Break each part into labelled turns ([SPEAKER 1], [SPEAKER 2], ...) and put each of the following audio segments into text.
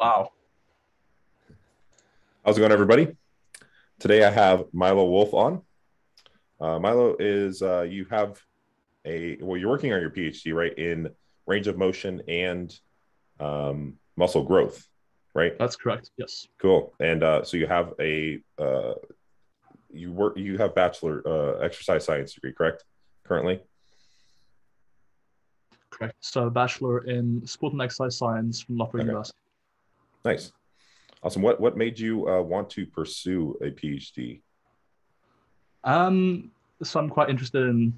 [SPEAKER 1] Wow.
[SPEAKER 2] How's it going, everybody? Today I have Milo Wolf on. Milo is you have you're working on your PhD, right, in range of motion and muscle growth, right?
[SPEAKER 1] That's correct. Yes.
[SPEAKER 2] Cool. And so you have you have bachelor exercise science degree, correct? Currently.
[SPEAKER 1] Correct. So, a bachelor in sport and exercise science from Loughborough
[SPEAKER 2] Okay.
[SPEAKER 1] University.
[SPEAKER 2] Nice. Awesome. What made you want to pursue a PhD?
[SPEAKER 1] Um, so I'm quite interested in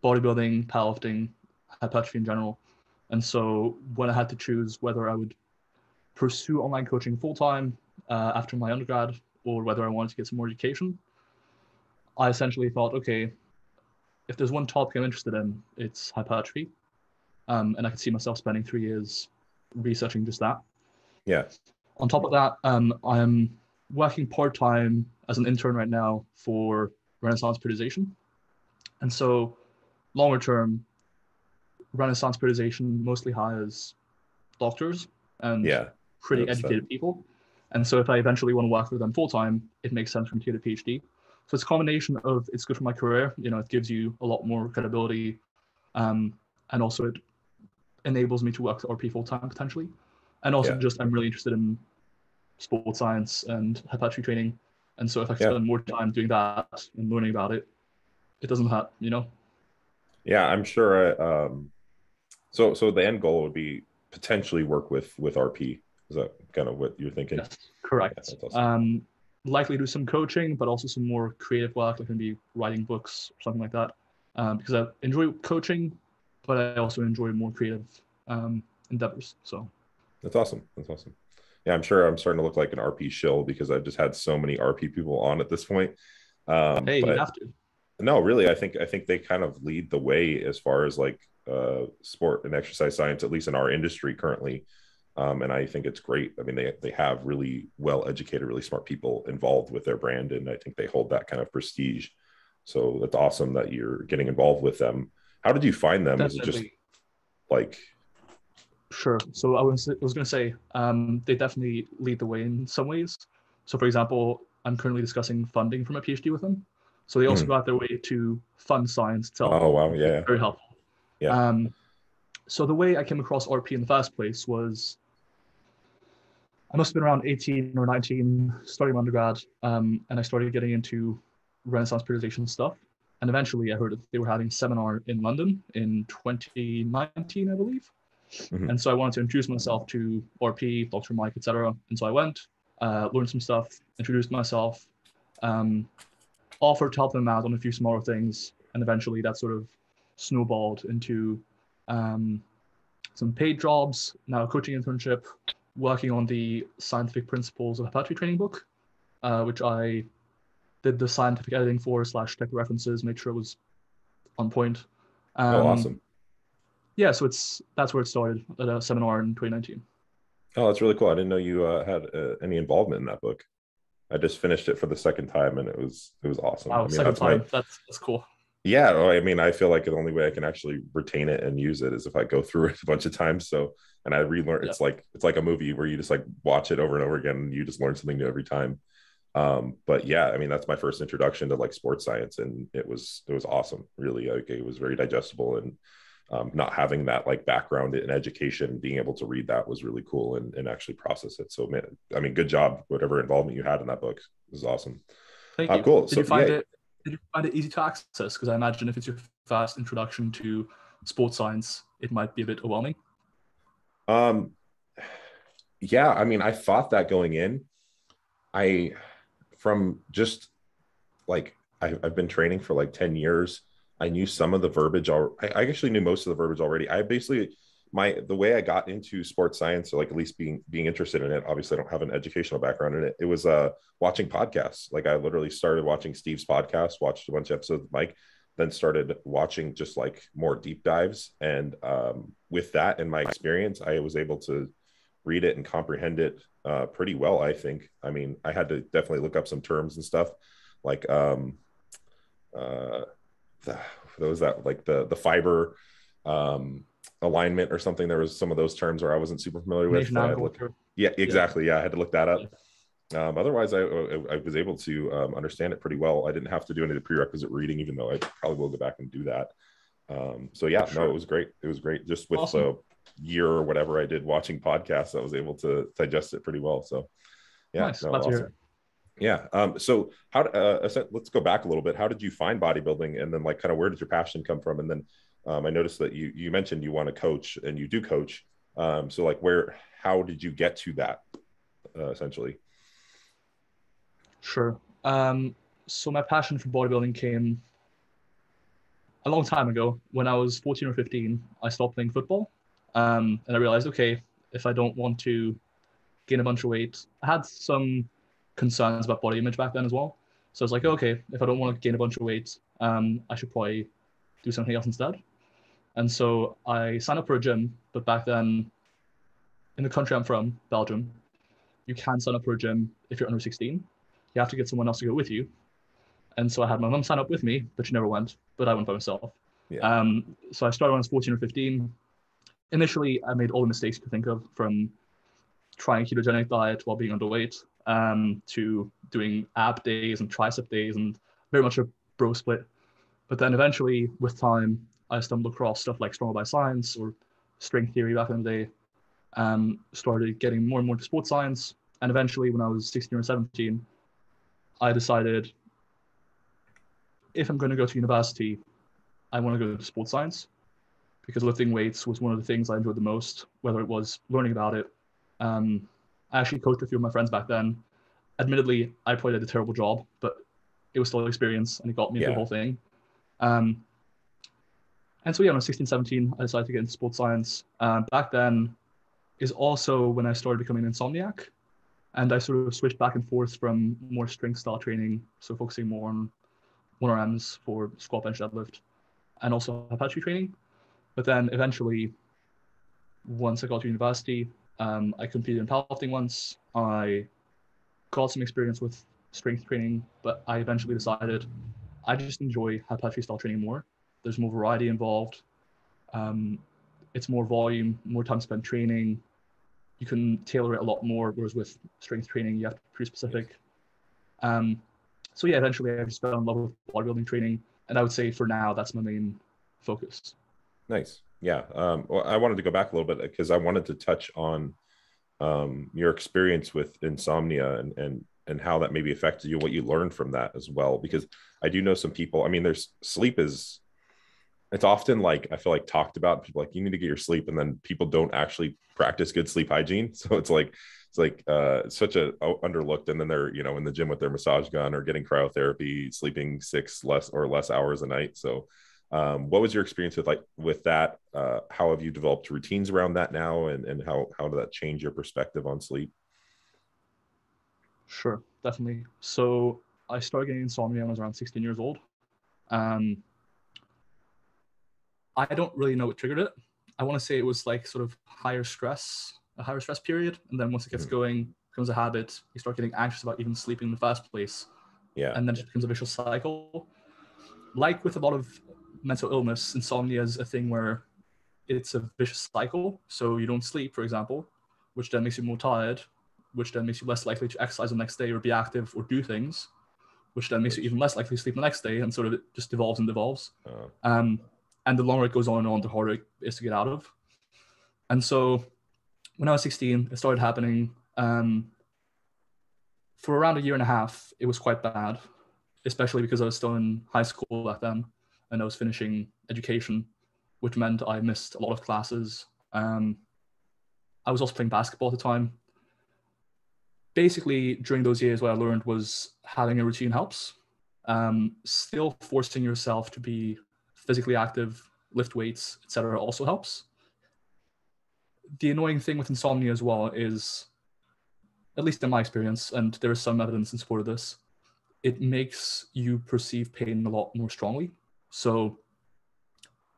[SPEAKER 1] bodybuilding, powerlifting, hypertrophy in general. And so when I had to choose whether I would pursue online coaching full time after my undergrad or whether I wanted to get some more education, I essentially thought, okay, if there's one topic I'm interested in, it's hypertrophy. And I could see myself spending 3 years researching just that.
[SPEAKER 2] Yeah.
[SPEAKER 1] On top of that, I am working part time as an intern right now for Renaissance Periodization. And so, longer term, Renaissance Periodization mostly hires doctors and
[SPEAKER 2] Yeah. I
[SPEAKER 1] pretty
[SPEAKER 2] noticed that.
[SPEAKER 1] educated people. And so, if I eventually want to work with them full time, it makes sense for me to get a PhD. So, it's a combination of it's good for my career. It gives you a lot more credibility, um, and also it enables me to work with RP full time potentially. And also,
[SPEAKER 2] Yeah.
[SPEAKER 1] just I'm really interested in sports science and hypertrophy training. And so if I could
[SPEAKER 2] Yeah.
[SPEAKER 1] spend more time doing that and learning about it, it doesn't hurt.
[SPEAKER 2] Yeah. I'm sure. So the end goal would be potentially work with RP. Is that kind of what you're thinking?
[SPEAKER 1] Yes,
[SPEAKER 2] Yeah,
[SPEAKER 1] correct.
[SPEAKER 2] that's awesome.
[SPEAKER 1] Likely do some coaching, but also some more creative work, like maybe writing books or something like that. Because I enjoy coaching, but I also enjoy more creative endeavors. So
[SPEAKER 2] That's awesome. That's awesome. Yeah, I'm sure I'm starting to look like an RP shill because I've just had so many RP people on at this point.
[SPEAKER 1] hey, you
[SPEAKER 2] But
[SPEAKER 1] have to.
[SPEAKER 2] no, really, I think they kind of lead the way as far as like sport and exercise science, at least in our industry currently. And I think it's great. I mean, they have really well educated, really smart people involved with their brand, and I think they hold that kind of prestige. So that's awesome that you're getting involved with them. How did you find them? Is it just
[SPEAKER 1] Definitely.
[SPEAKER 2] like,
[SPEAKER 1] Sure. So I was going to say they definitely lead the way in some ways. So, for example, I'm currently discussing funding for my PhD with them. So they also
[SPEAKER 2] hmm,
[SPEAKER 1] go out their way to fund science itself,
[SPEAKER 2] oh wow,
[SPEAKER 1] which is
[SPEAKER 2] yeah,
[SPEAKER 1] very helpful.
[SPEAKER 2] yeah,
[SPEAKER 1] Um, so the way I came across RP in the first place was I must have been around 18 or 19, starting my undergrad, and I started getting into Renaissance periodization stuff. And eventually I heard that they were having a seminar in London in 2019, I believe.
[SPEAKER 2] hmm,
[SPEAKER 1] And so I wanted to introduce myself to RP, Dr. Mike, etc. And so I went, learned some stuff, introduced myself, um, offered to help them out on a few smaller things, and eventually that sort of snowballed into um, some paid jobs, now a coaching internship, working on the scientific principles of hypertrophy training book, which I did the scientific editing for slash tech references, made sure it was on point.
[SPEAKER 2] oh
[SPEAKER 1] Um,
[SPEAKER 2] awesome.
[SPEAKER 1] yeah, so that's where it started at a seminar in 2019.
[SPEAKER 2] Oh, that's really cool. I didn't know you had any involvement in that book. I just finished it for the second time, and it was awesome.
[SPEAKER 1] Wow,
[SPEAKER 2] I mean,
[SPEAKER 1] second
[SPEAKER 2] that's my
[SPEAKER 1] time. That's cool.
[SPEAKER 2] yeah. I mean, I feel like the only way I can actually retain it and use it is if I go through it a bunch of times. So, and I relearn.
[SPEAKER 1] Yeah.
[SPEAKER 2] It's like a movie where you just like watch it over and over again, and you just learn something new every time. But yeah, I mean, that's my first introduction to like sports science, and it was awesome. Really, like it was very digestible, and not having that like background in education, being able to read that was really cool and actually process it. So, man, I mean, good job, whatever involvement you had in that book. It was awesome.
[SPEAKER 1] Thank you.
[SPEAKER 2] Cool.
[SPEAKER 1] Did you
[SPEAKER 2] So
[SPEAKER 1] find
[SPEAKER 2] yeah,
[SPEAKER 1] it? Did you find it easy to access? Because I imagine if it's your first introduction to sports science, it might be a bit overwhelming.
[SPEAKER 2] um, yeah. I mean, I thought that going in, I from just like I've been training for like 10 years. I knew some of the verbiage. I actually knew most of the verbiage already. I basically the way I got into sports science, or like at least being interested in it. Obviously, I don't have an educational background in it. It was watching podcasts. Like I literally started watching Steve's podcast, watched a bunch of episodes with Mike, then started watching just like more deep dives. And with that and my experience, I was able to read it and comprehend it pretty well. I think. I mean, I had to definitely look up some terms and stuff like uh, the, those that like the fiber, um, alignment or something. There was some of those terms where I wasn't super familiar with.
[SPEAKER 1] Coordination
[SPEAKER 2] So I
[SPEAKER 1] and
[SPEAKER 2] had to look.
[SPEAKER 1] culture.
[SPEAKER 2] Yeah, exactly. Yeah, I had to look that up.
[SPEAKER 1] Yeah.
[SPEAKER 2] Otherwise, I was able to understand it pretty well. I didn't have to do any of the prerequisite reading, even though I probably will go back and do that. So yeah,
[SPEAKER 1] Sure.
[SPEAKER 2] no, it was great. It was great. Just with
[SPEAKER 1] Awesome.
[SPEAKER 2] the year or whatever I did watching podcasts, I was able to digest it pretty well. So yeah,
[SPEAKER 1] Nice.
[SPEAKER 2] no,
[SPEAKER 1] Glad to hear
[SPEAKER 2] awesome.
[SPEAKER 1] it.
[SPEAKER 2] Yeah. So how, let's go back a little bit. How did you find bodybuilding? And then like, kind of where did your passion come from? And then I noticed that you mentioned you want to coach and you do coach. So like how did you get to that essentially?
[SPEAKER 1] Sure. So my passion for bodybuilding came a long time ago. When I was 14 or 15, I stopped playing football. And I realized, okay, if I don't want to gain a bunch of weight, I had some concerns about body image back then as well. So I was like, okay, if I don't want to gain a bunch of weight, I should probably do something else instead. And so I signed up for a gym, but back then, in the country I'm from, Belgium, you can sign up for a gym if you're under 16. You have to get someone else to go with you. And so I had my mum sign up with me, but she never went, but I went by myself.
[SPEAKER 2] Yeah.
[SPEAKER 1] So I started when I was 14 or 15. Initially, I made all the mistakes you could think of, from trying a ketogenic diet while being underweight, to doing ab days and tricep days, and very much a bro split. But then eventually, with time, I stumbled across stuff like Stronger by Science or string theory back in the day, started getting more and more into sports science. And eventually, when I was 16 or 17, I decided, if I'm going to go to university, I want to go to sports science, because lifting weights was one of the things I enjoyed the most, whether it was learning about it. I actually coached a few of my friends back then. Admittedly, I probably did a terrible job, but it was still an experience and it got me into the whole thing. And so yeah, when I was 16, 17, I decided to get into sports science. Back then is also when I started becoming an insomniac. And I sort of switched back and forth from more strength style training, so focusing more on 1RMs for squat, bench, deadlift, and also hypertrophy training. But then eventually, once I got to university, I competed in powerlifting once. I got some experience with strength training, but I eventually decided I just enjoy hypertrophy style training more. There's more variety involved. It's more volume, more time spent training. You can tailor it a lot more, whereas with strength training, you have to be pretty specific. So yeah, eventually I just fell in love with bodybuilding training, and I would say for now that's my main focus.
[SPEAKER 2] Nice. Yeah. Well, I wanted to go back a little bit because I wanted to touch on your experience with insomnia and how that maybe affected you, what you learned from that as well. Because I do know some people, I mean, it's often like, I feel like talked about, people like, you need to get your sleep. And then people don't actually practice good sleep hygiene. So it's like such a underlooked, and then they're, in the gym with their massage gun or getting cryotherapy, sleeping 6 less hours a night. So what was your experience with that? How have you developed routines around that now? And how did that change your perspective on sleep?
[SPEAKER 1] Sure, definitely. So I started getting insomnia when I was around 16 years old. I don't really know what triggered it. I want to say it was like sort of a higher stress period. And then once it gets going, it becomes a habit. You start getting anxious about even sleeping in the first place.
[SPEAKER 2] Yeah.
[SPEAKER 1] And then it just becomes a vicious cycle. Like with a lot of mental illness, insomnia is a thing where it's a vicious cycle. So you don't sleep, for example, which then makes you more tired, which then makes you less likely to exercise the next day or be active or do things, which then makes you even less likely to sleep the next day, and sort of it just devolves and devolves. And the longer it goes on, the harder it is to get out of. And so when I was 16, it started happening. For around a year and a half, it was quite bad, especially because I was still in high school back then and I was finishing education, which meant I missed a lot of classes. I was also playing basketball at the time. Basically, during those years, what I learned was having a routine helps. Still forcing yourself to be physically active, lift weights, etc. also helps. The annoying thing with insomnia as well is, at least in my experience, and there is some evidence in support of this, it makes you perceive pain a lot more strongly. So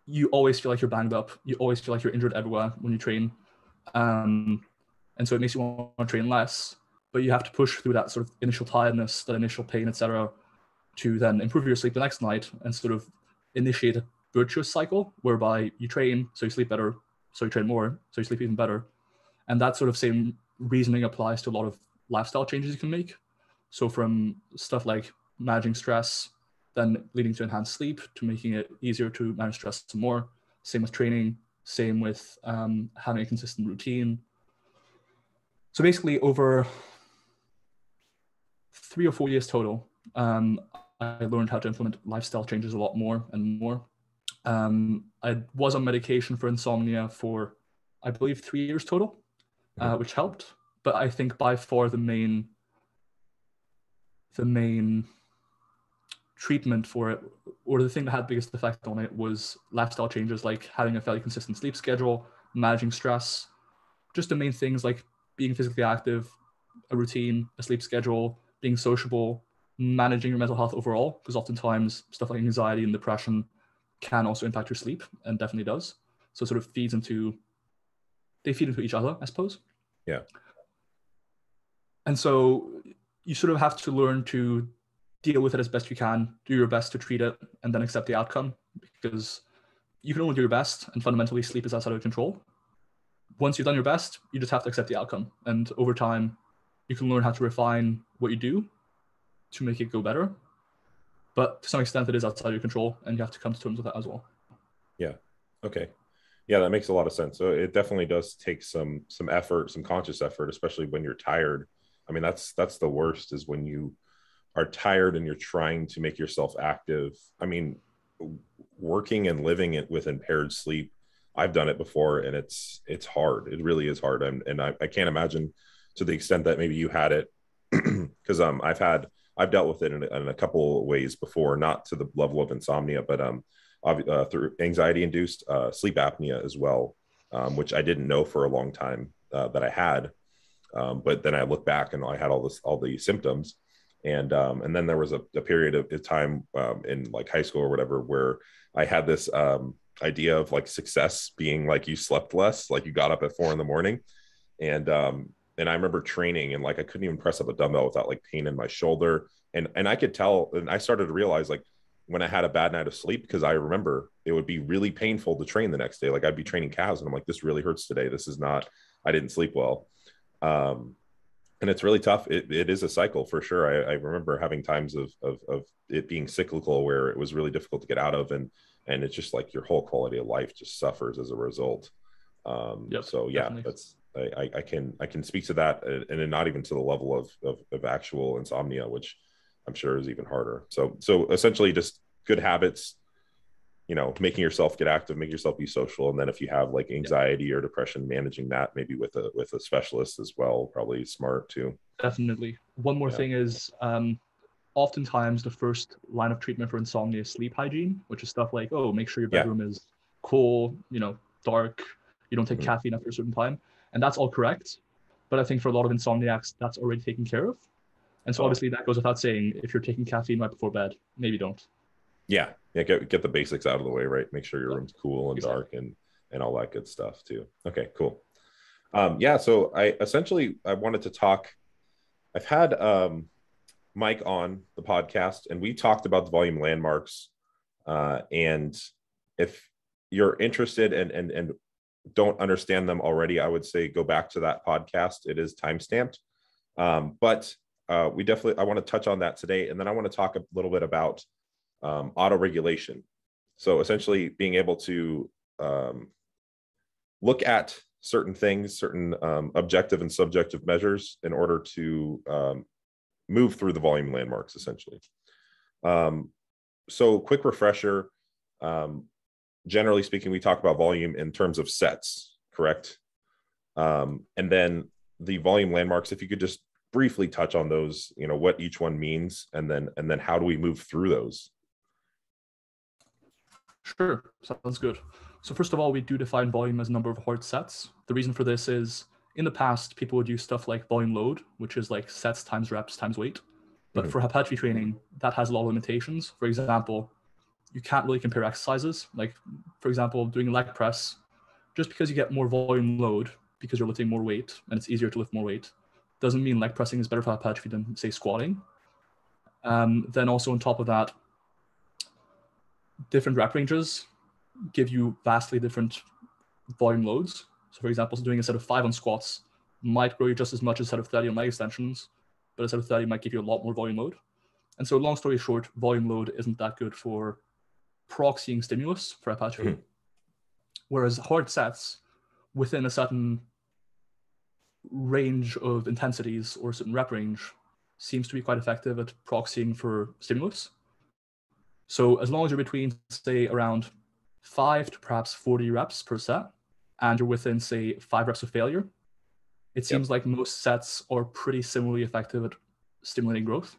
[SPEAKER 1] you always feel like you're banged up. You always feel like you're injured everywhere when you train. And so it makes you want to train less, but you have to push through that sort of initial tiredness, that initial pain, etc., to then improve your sleep the next night and sort of initiate a virtuous cycle whereby you train, so you sleep better, so you train more, so you sleep even better. And that sort of same reasoning applies to a lot of lifestyle changes you can make. So from stuff like managing stress, then leading to enhanced sleep, to making it easier to manage stress some more. Same with training, same with having a consistent routine. So basically over 3 or 4 years total, I learned how to implement lifestyle changes a lot more and more. I was on medication for insomnia for, I believe, 3 years total, which helped. But I think by far the main treatment for it, or the thing that had the biggest effect on it, was lifestyle changes, like having a fairly consistent sleep schedule, managing stress, just the main things like being physically active, a routine, a sleep schedule, being sociable, managing your mental health overall, because oftentimes stuff like anxiety and depression can also impact your sleep, and definitely does. So it sort of feed into each other, I suppose.
[SPEAKER 2] Yeah.
[SPEAKER 1] And so you sort of have to learn to deal with it as best you can, do your best to treat it, and then accept the outcome, because you can only do your best, and fundamentally sleep is outside of control. Once you've done your best, you just have to accept the outcome. And over time, you can learn how to refine what you do to make it go better. But to some extent, it is outside your control, and you have to come to terms with that as well.
[SPEAKER 2] Yeah. Okay. Yeah, that makes a lot of sense. So it definitely does take some effort, some conscious effort, especially when you're tired. I mean, that's the worst, is when you are tired and you're trying to make yourself active. I mean, working and living it with impaired sleep, I've done it before, and it's hard. It really is hard. And I can't imagine to the extent that maybe you had it, because I've dealt with it in a couple of ways before, not to the level of insomnia, but through anxiety induced sleep apnea as well, which I didn't know for a long time that I had. But then I look back and I had all the symptoms. And then there was a period of time in like high school or whatever, where I had this idea of like success being like you slept less, like you got up at 4 a.m. And I remember training, and like I couldn't even press up a dumbbell without like pain in my shoulder. And I could tell, and I started to realize like when I had a bad night of sleep, because I remember it would be really painful to train the next day. Like I'd be training calves and I'm like, this really hurts today. This is not, I didn't sleep well. And it's really tough. It is a cycle for sure. I remember having times of it being cyclical, where it was really difficult to get out of, and it's just like your whole quality of life just suffers as a result. So yeah, definitely. That's I can speak to that, and not even to the level of actual insomnia, which I'm sure is even harder. So essentially just good habits, making yourself get active, make yourself be social. And then if you have like anxiety or depression, managing that maybe with a specialist as well, probably smart too.
[SPEAKER 1] Definitely. One more thing is oftentimes the first line of treatment for insomnia is sleep hygiene, which is stuff like, make sure your bedroom is cool, dark, you don't take caffeine after a certain time. And that's all correct. But I think for a lot of insomniacs, that's already taken care of. And so obviously that goes without saying, if you're taking caffeine right before bed, maybe don't.
[SPEAKER 2] Yeah. Get the basics out of the way, right? Make sure your room's cool and dark and all that good stuff too. Okay, cool. So I wanted to talk. I've had Mike on the podcast, and we talked about the volume landmarks. And if you're interested and don't understand them already, I would say go back to that podcast. It is timestamped. But I want to touch on that today. And then I want to talk a little bit about auto-regulation. So essentially being able to look at certain things, certain objective and subjective measures in order to move through the volume landmarks, essentially. So quick refresher, generally speaking, we talk about volume in terms of sets, correct? And then the volume landmarks, if you could just briefly touch on those, what each one means, and then how do we move through those?
[SPEAKER 1] Sure, sounds good. So first of all, we do define volume as a number of hard sets. The reason for this is, in the past, people would use stuff like volume load, which is like sets times reps times weight. But for hypertrophy training, that has a lot of limitations. For example, you can't really compare exercises. Like, for example, doing leg press, just because you get more volume load because you're lifting more weight and it's easier to lift more weight, doesn't mean leg pressing is better for hypertrophy than, say, squatting. Then also on top of that, different rep ranges give you vastly different volume loads. So for example, doing a set of 5 on squats might grow you just as much as a set of 30 on leg extensions, but a set of 30 might give you a lot more volume load. And so long story short, volume load isn't that good for proxying stimulus for hypertrophy.
[SPEAKER 2] Mm-hmm.
[SPEAKER 1] Whereas hard sets within a certain range of intensities or a certain rep range seems to be quite effective at proxying for stimulus. So as long as you're between, say, around 5 to perhaps 40 reps per set, and you're within, say, 5 reps of failure, it seems like most sets are pretty similarly effective at stimulating growth.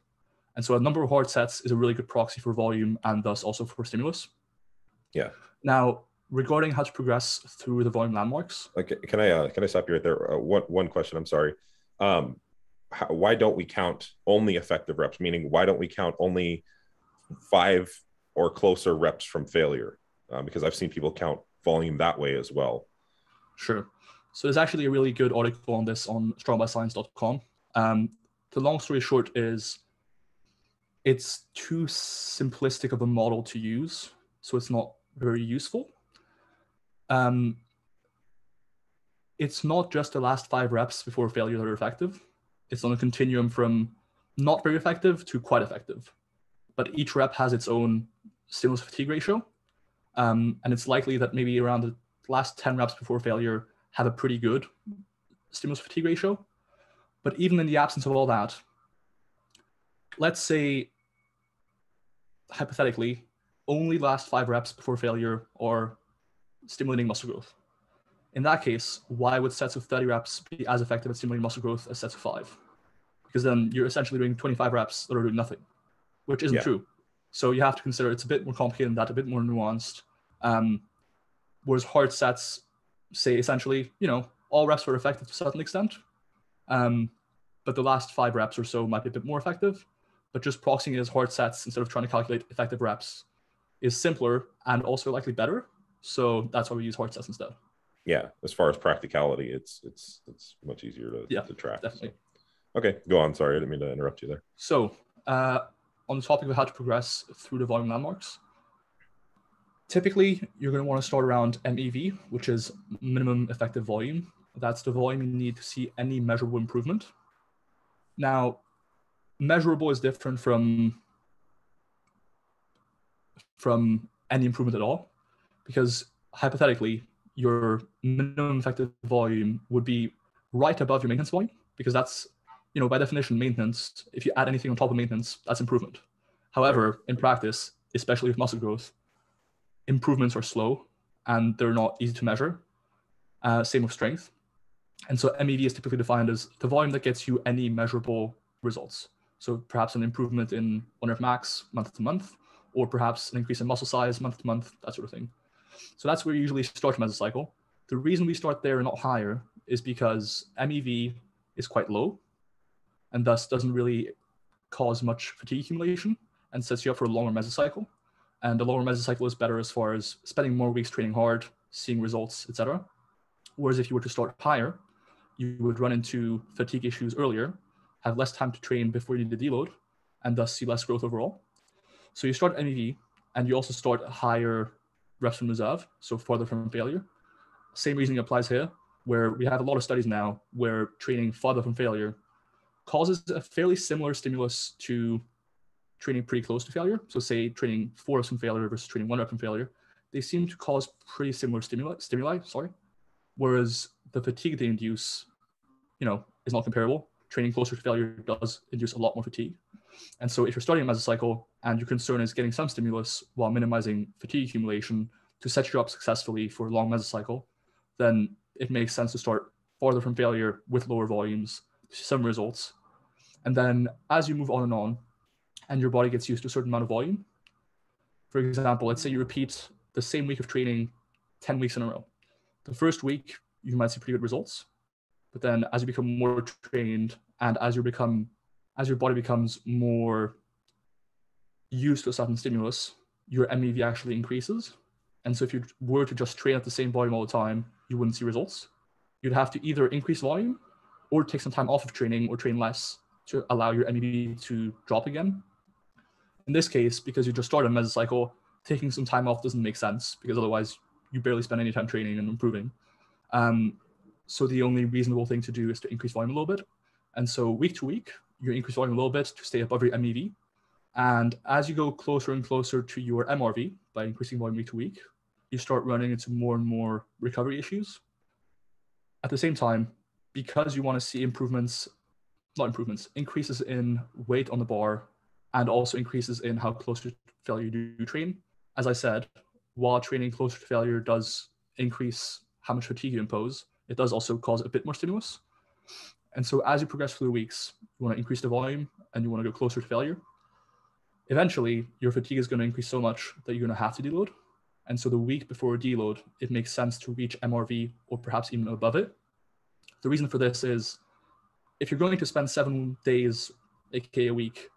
[SPEAKER 1] And so a number of hard sets is a really good proxy for volume and thus also for stimulus.
[SPEAKER 2] Yeah.
[SPEAKER 1] Now, regarding how to progress through the volume landmarks.
[SPEAKER 2] Okay, can I stop you right there? One question. I'm sorry. Why don't we count only effective reps? Meaning, why don't we count only 5 or closer reps from failure? Because I've seen people count volume that way as well.
[SPEAKER 1] Sure. So there's actually a really good article on this on strongbyscience.com. The long story short is it's too simplistic of a model to use, so it's not very useful. It's not just the last 5 reps before failure that are effective. It's on a continuum from not very effective to quite effective. But each rep has its own stimulus fatigue ratio. And it's likely that maybe around the last 10 reps before failure have a pretty good stimulus fatigue ratio. But even in the absence of all that, let's say, hypothetically, only last 5 reps before failure are stimulating muscle growth. In that case, why would sets of 30 reps be as effective at stimulating muscle growth as sets of 5? Because then you're essentially doing 25 reps that are doing nothing, which isn't true. So you have to consider it's a bit more complicated than that, a bit more nuanced. Whereas hard sets say essentially, all reps are effective to a certain extent, but the last 5 reps or so might be a bit more effective. But just proxying it as hard sets instead of trying to calculate effective reps is simpler and also likely better. So that's why we use hard sets instead.
[SPEAKER 2] Yeah, as far as practicality, it's much easier to track.
[SPEAKER 1] Definitely.
[SPEAKER 2] So. Okay, go on. Sorry, I didn't mean to interrupt you there.
[SPEAKER 1] So on the topic of how to progress through the volume landmarks, typically you're going to want to start around MEV, which is minimum effective volume. That's the volume you need to see any measurable improvement. Now, measurable is different from any improvement at all, because hypothetically, your minimum effective volume would be right above your maintenance volume, because that's, by definition, maintenance. If you add anything on top of maintenance, that's improvement. However, in practice, especially with muscle growth, improvements are slow and they're not easy to measure. Same with strength. And so MEV is typically defined as the volume that gets you any measurable results. So perhaps an improvement in 1 rep max month to month, or perhaps an increase in muscle size month to month, that sort of thing. So that's where you usually start your mesocycle. The reason we start there and not higher is because MEV is quite low and thus doesn't really cause much fatigue accumulation and sets you up for a longer mesocycle. And the longer mesocycle is better as far as spending more weeks training hard, seeing results, etc. Whereas if you were to start higher, you would run into fatigue issues earlier, have less time to train before you need to deload, and thus see less growth overall. So you start MEV, and you also start higher reps from reserve, so farther from failure. Same reasoning applies here, where we have a lot of studies now where training farther from failure causes a fairly similar stimulus to training pretty close to failure. So say training 4 reps from failure versus training 1 rep from failure, they seem to cause pretty similar stimuli, whereas the fatigue they induce, is not comparable. Training closer to failure does induce a lot more fatigue. And so if you're starting a mesocycle and your concern is getting some stimulus while minimizing fatigue accumulation to set you up successfully for a long mesocycle, then it makes sense to start farther from failure with lower volumes to see some results. And then as you move on, and your body gets used to a certain amount of volume, for example, let's say you repeat the same week of training 10 weeks in a row. The first week, you might see pretty good results. But then as you become more trained and as your body becomes more used to a certain stimulus, your MEV actually increases. And so if you were to just train at the same volume all the time, you wouldn't see results. You'd have to either increase volume or take some time off of training or train less to allow your MEV to drop again. In this case, because you just started a mesocycle, taking some time off doesn't make sense, because otherwise you barely spend any time training and improving. So the only reasonable thing to do is to increase volume a little bit. And so week to week, you increase volume a little bit to stay above your MEV. And as you go closer and closer to your MRV by increasing volume week to week, you start running into more and more recovery issues. At the same time, because you want to see increases in weight on the bar and also increases in how close to failure you train. As I said, while training closer to failure does increase how much fatigue you impose, it does also cause a bit more stimulus. And so as you progress through the weeks, you want to increase the volume and you want to go closer to failure. Eventually, your fatigue is going to increase so much that you're going to have to deload. And so the week before a deload, it makes sense to reach MRV or perhaps even above it. The reason for this is if you're going to spend 7 days, aka a week,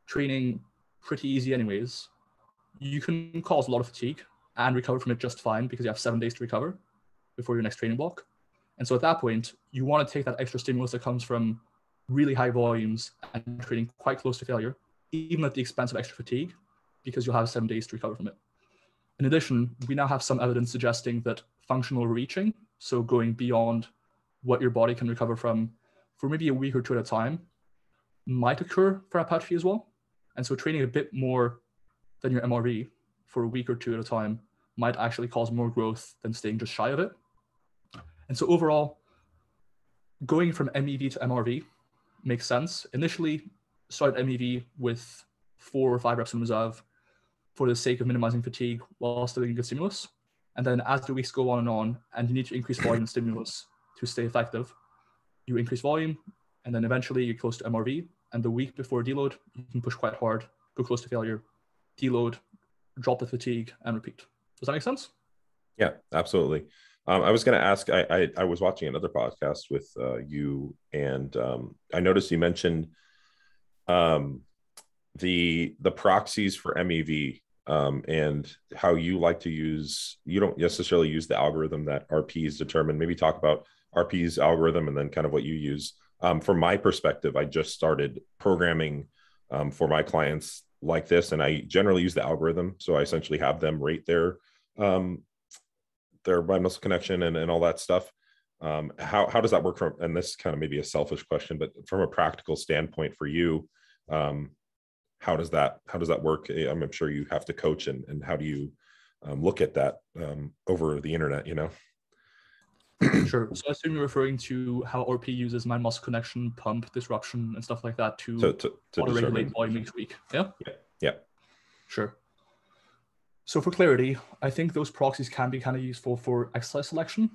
[SPEAKER 1] training pretty easy anyways, you can cause a lot of fatigue and recover from it just fine because you have 7 days to recover before your next training block. And so at that point, you want to take that extra stimulus that comes from really high volumes and training quite close to failure, even at the expense of extra fatigue, because you'll have 7 days to recover from it. In addition, we now have some evidence suggesting that functional reaching, so going beyond what your body can recover from for maybe a week or two at a time, might occur for hypertrophy as well. And so training a bit more than your MRV for a week or two at a time might actually cause more growth than staying just shy of it. And so overall, going from MEV to MRV makes sense. Initially, start MEV with 4 or 5 reps in reserve for the sake of minimizing fatigue while still getting good stimulus. And then as the weeks go on, and you need to increase volume and stimulus to stay effective, you increase volume, and then eventually you're close to MRV. And the week before deload, you can push quite hard, go close to failure, deload, drop the fatigue, and repeat. Does that make sense?
[SPEAKER 2] Yeah, absolutely. I was going to ask, I was watching another podcast with you, and I noticed you mentioned the proxies for MEV, and how you like to use, you don't necessarily use the algorithm that RPs determine. Maybe talk about RP's algorithm and then kind of what you use. From my perspective, I just started programming for my clients like this, and I generally use the algorithm. So I essentially have them rate their blood muscle connection and all that stuff. How does that work from, and this kind of maybe a selfish question, but from a practical standpoint for you, how does that work? I'm sure you have to coach, and how do you look at that over the internet, you know?
[SPEAKER 1] Sure. So I assume you're referring to how RP uses mind muscle connection, pump, disruption, and stuff like that to auto-regulate volume each week. Yeah?
[SPEAKER 2] Yeah.
[SPEAKER 1] Sure. So for clarity, I think those proxies can be kind of useful for exercise selection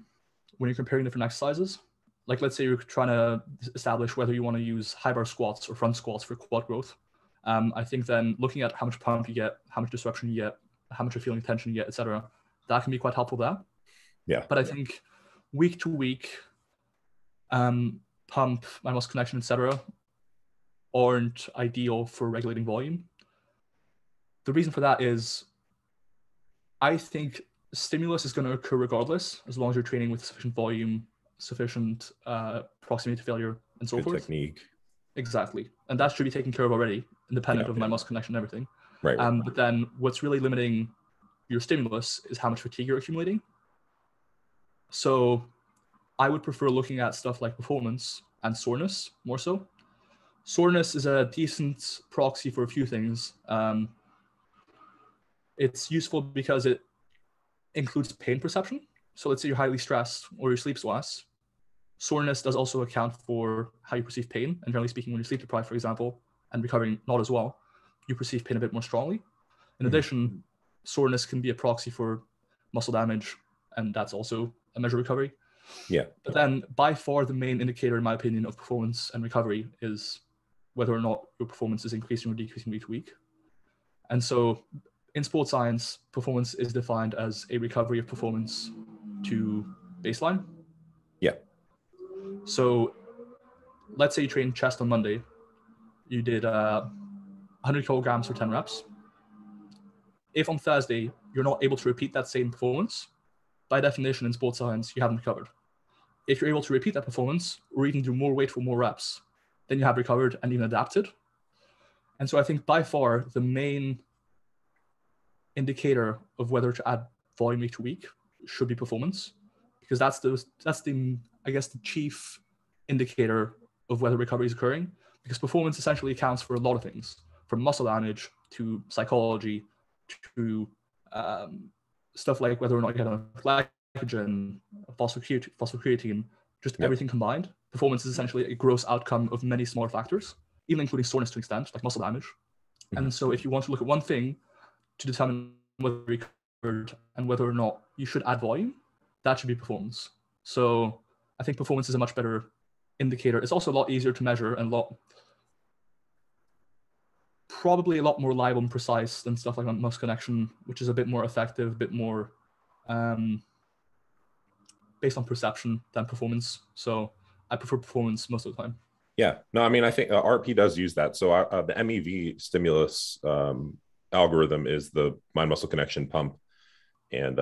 [SPEAKER 1] when you're comparing different exercises. Like let's say you're trying to establish whether you want to use high bar squats or front squats for quad growth. I think then looking at how much pump you get, how much disruption you get, how much you're feeling tension you get, etc., that can be quite helpful there.
[SPEAKER 2] Yeah.
[SPEAKER 1] But I think week to week, pump, mind muscle connection, etc., aren't ideal for regulating volume. The reason for that is I think stimulus is going to occur regardless, as long as you're training with sufficient volume, sufficient proximity to failure, and so
[SPEAKER 2] Good
[SPEAKER 1] forth.
[SPEAKER 2] technique.
[SPEAKER 1] Exactly. And that should be taken care of already, independent of mind muscle connection and everything.
[SPEAKER 2] Right.
[SPEAKER 1] But then what's really limiting your stimulus is how much fatigue you're accumulating. So I would prefer looking at stuff like performance and soreness more so. Soreness is a decent proxy for a few things. It's useful because it includes pain perception. So let's say you're highly stressed or your sleep's less. Soreness does also account for how you perceive pain. And generally speaking, when you're sleep deprived, for example, and recovering not as well, you perceive pain a bit more strongly. In addition, soreness can be a proxy for muscle damage, and that's also a measure of recovery.
[SPEAKER 2] Yeah.
[SPEAKER 1] But then by far the main indicator, in my opinion, of performance and recovery is whether or not your performance is increasing or decreasing week to week. And so in sports science, performance is defined as a recovery of performance to baseline.
[SPEAKER 2] Yeah.
[SPEAKER 1] So let's say you train chest on Monday. You did 100 kilograms for 10 reps. If on Thursday you're not able to repeat that same performance, by definition in sports science, you haven't recovered. If you're able to repeat that performance or even do more weight for more reps, then you have recovered and even adapted. And so I think by far the main indicator of whether to add volume week to week should be performance, because that's the I guess the chief indicator of whether recovery is occurring, because performance essentially accounts for a lot of things, from muscle damage to psychology to stuff like whether or not you have enough glycogen, phosphocreatine, just everything combined. Performance is essentially a gross outcome of many smaller factors, even including soreness to an extent, like muscle damage. And so if you want to look at one thing to determine whether you recovered and whether or not you should add volume, that should be performance. So I think performance is a much better indicator. It's also a lot easier to measure and probably a lot more reliable and precise than stuff like muscle connection, which is a bit more effective, a bit more based on perception than performance. So I prefer performance most of the time.
[SPEAKER 2] Yeah, no, I mean, I think RP does use that. So the MEV stimulus algorithm is the mind muscle connection pump and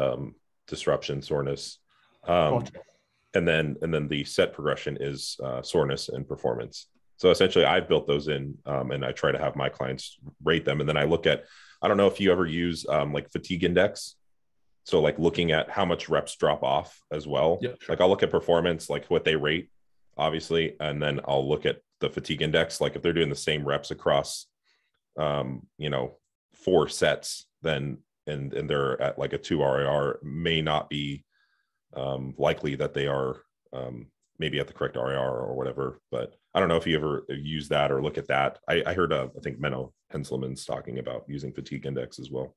[SPEAKER 2] disruption soreness. And then the set progression is soreness and performance. So essentially I've built those in and I try to have my clients rate them. And then I look at, I don't know if you ever use like fatigue index. So like looking at how much reps drop off as well.
[SPEAKER 1] Yeah, sure.
[SPEAKER 2] Like I'll look at performance, like what they rate, obviously. And then I'll look at the fatigue index. Like if they're doing the same reps across, 4 sets, then, and they're at like a 2 RIR, may not be likely that they are maybe at the correct RIR or whatever. But I don't know if you ever use that or look at that. I heard, I think Menno Henselman's talking about using fatigue index as well.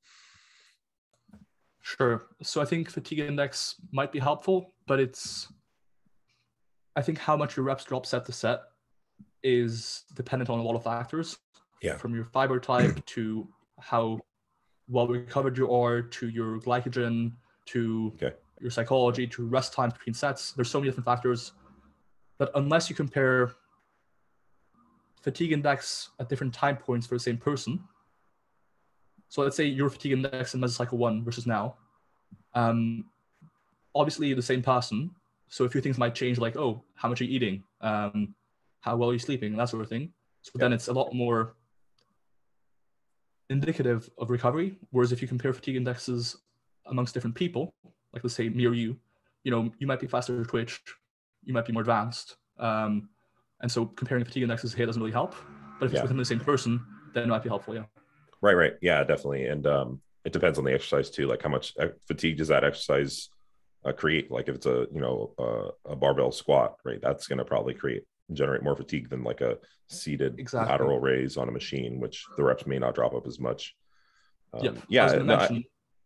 [SPEAKER 1] Sure. So I think fatigue index might be helpful, but I think how much your reps drop set to set is dependent on a lot of factors.
[SPEAKER 2] Yeah.
[SPEAKER 1] From your fiber type to how well recovered you are, to your glycogen, to your psychology, to rest times between sets. There's so many different factors that unless you compare fatigue index at different time points for the same person. So let's say your fatigue index in mesocycle 1 versus now. Obviously you're the same person. So a few things might change, like, oh, how much are you eating? How well are you sleeping? That sort of thing. So then it's a lot more indicative of recovery. Whereas if you compare fatigue indexes amongst different people, like let's say me or you, you might be faster to twitch, you might be more advanced. And so comparing fatigue indexes here doesn't really help. But if it's within the same person, then it might be helpful,
[SPEAKER 2] Right. Yeah, definitely. And it depends on the exercise too. Like how much fatigue does that exercise create? Like if it's a barbell squat, right? That's going to probably generate more fatigue than like a seated lateral raise on a machine, which the reps may not drop up as much.
[SPEAKER 1] I was going to mention,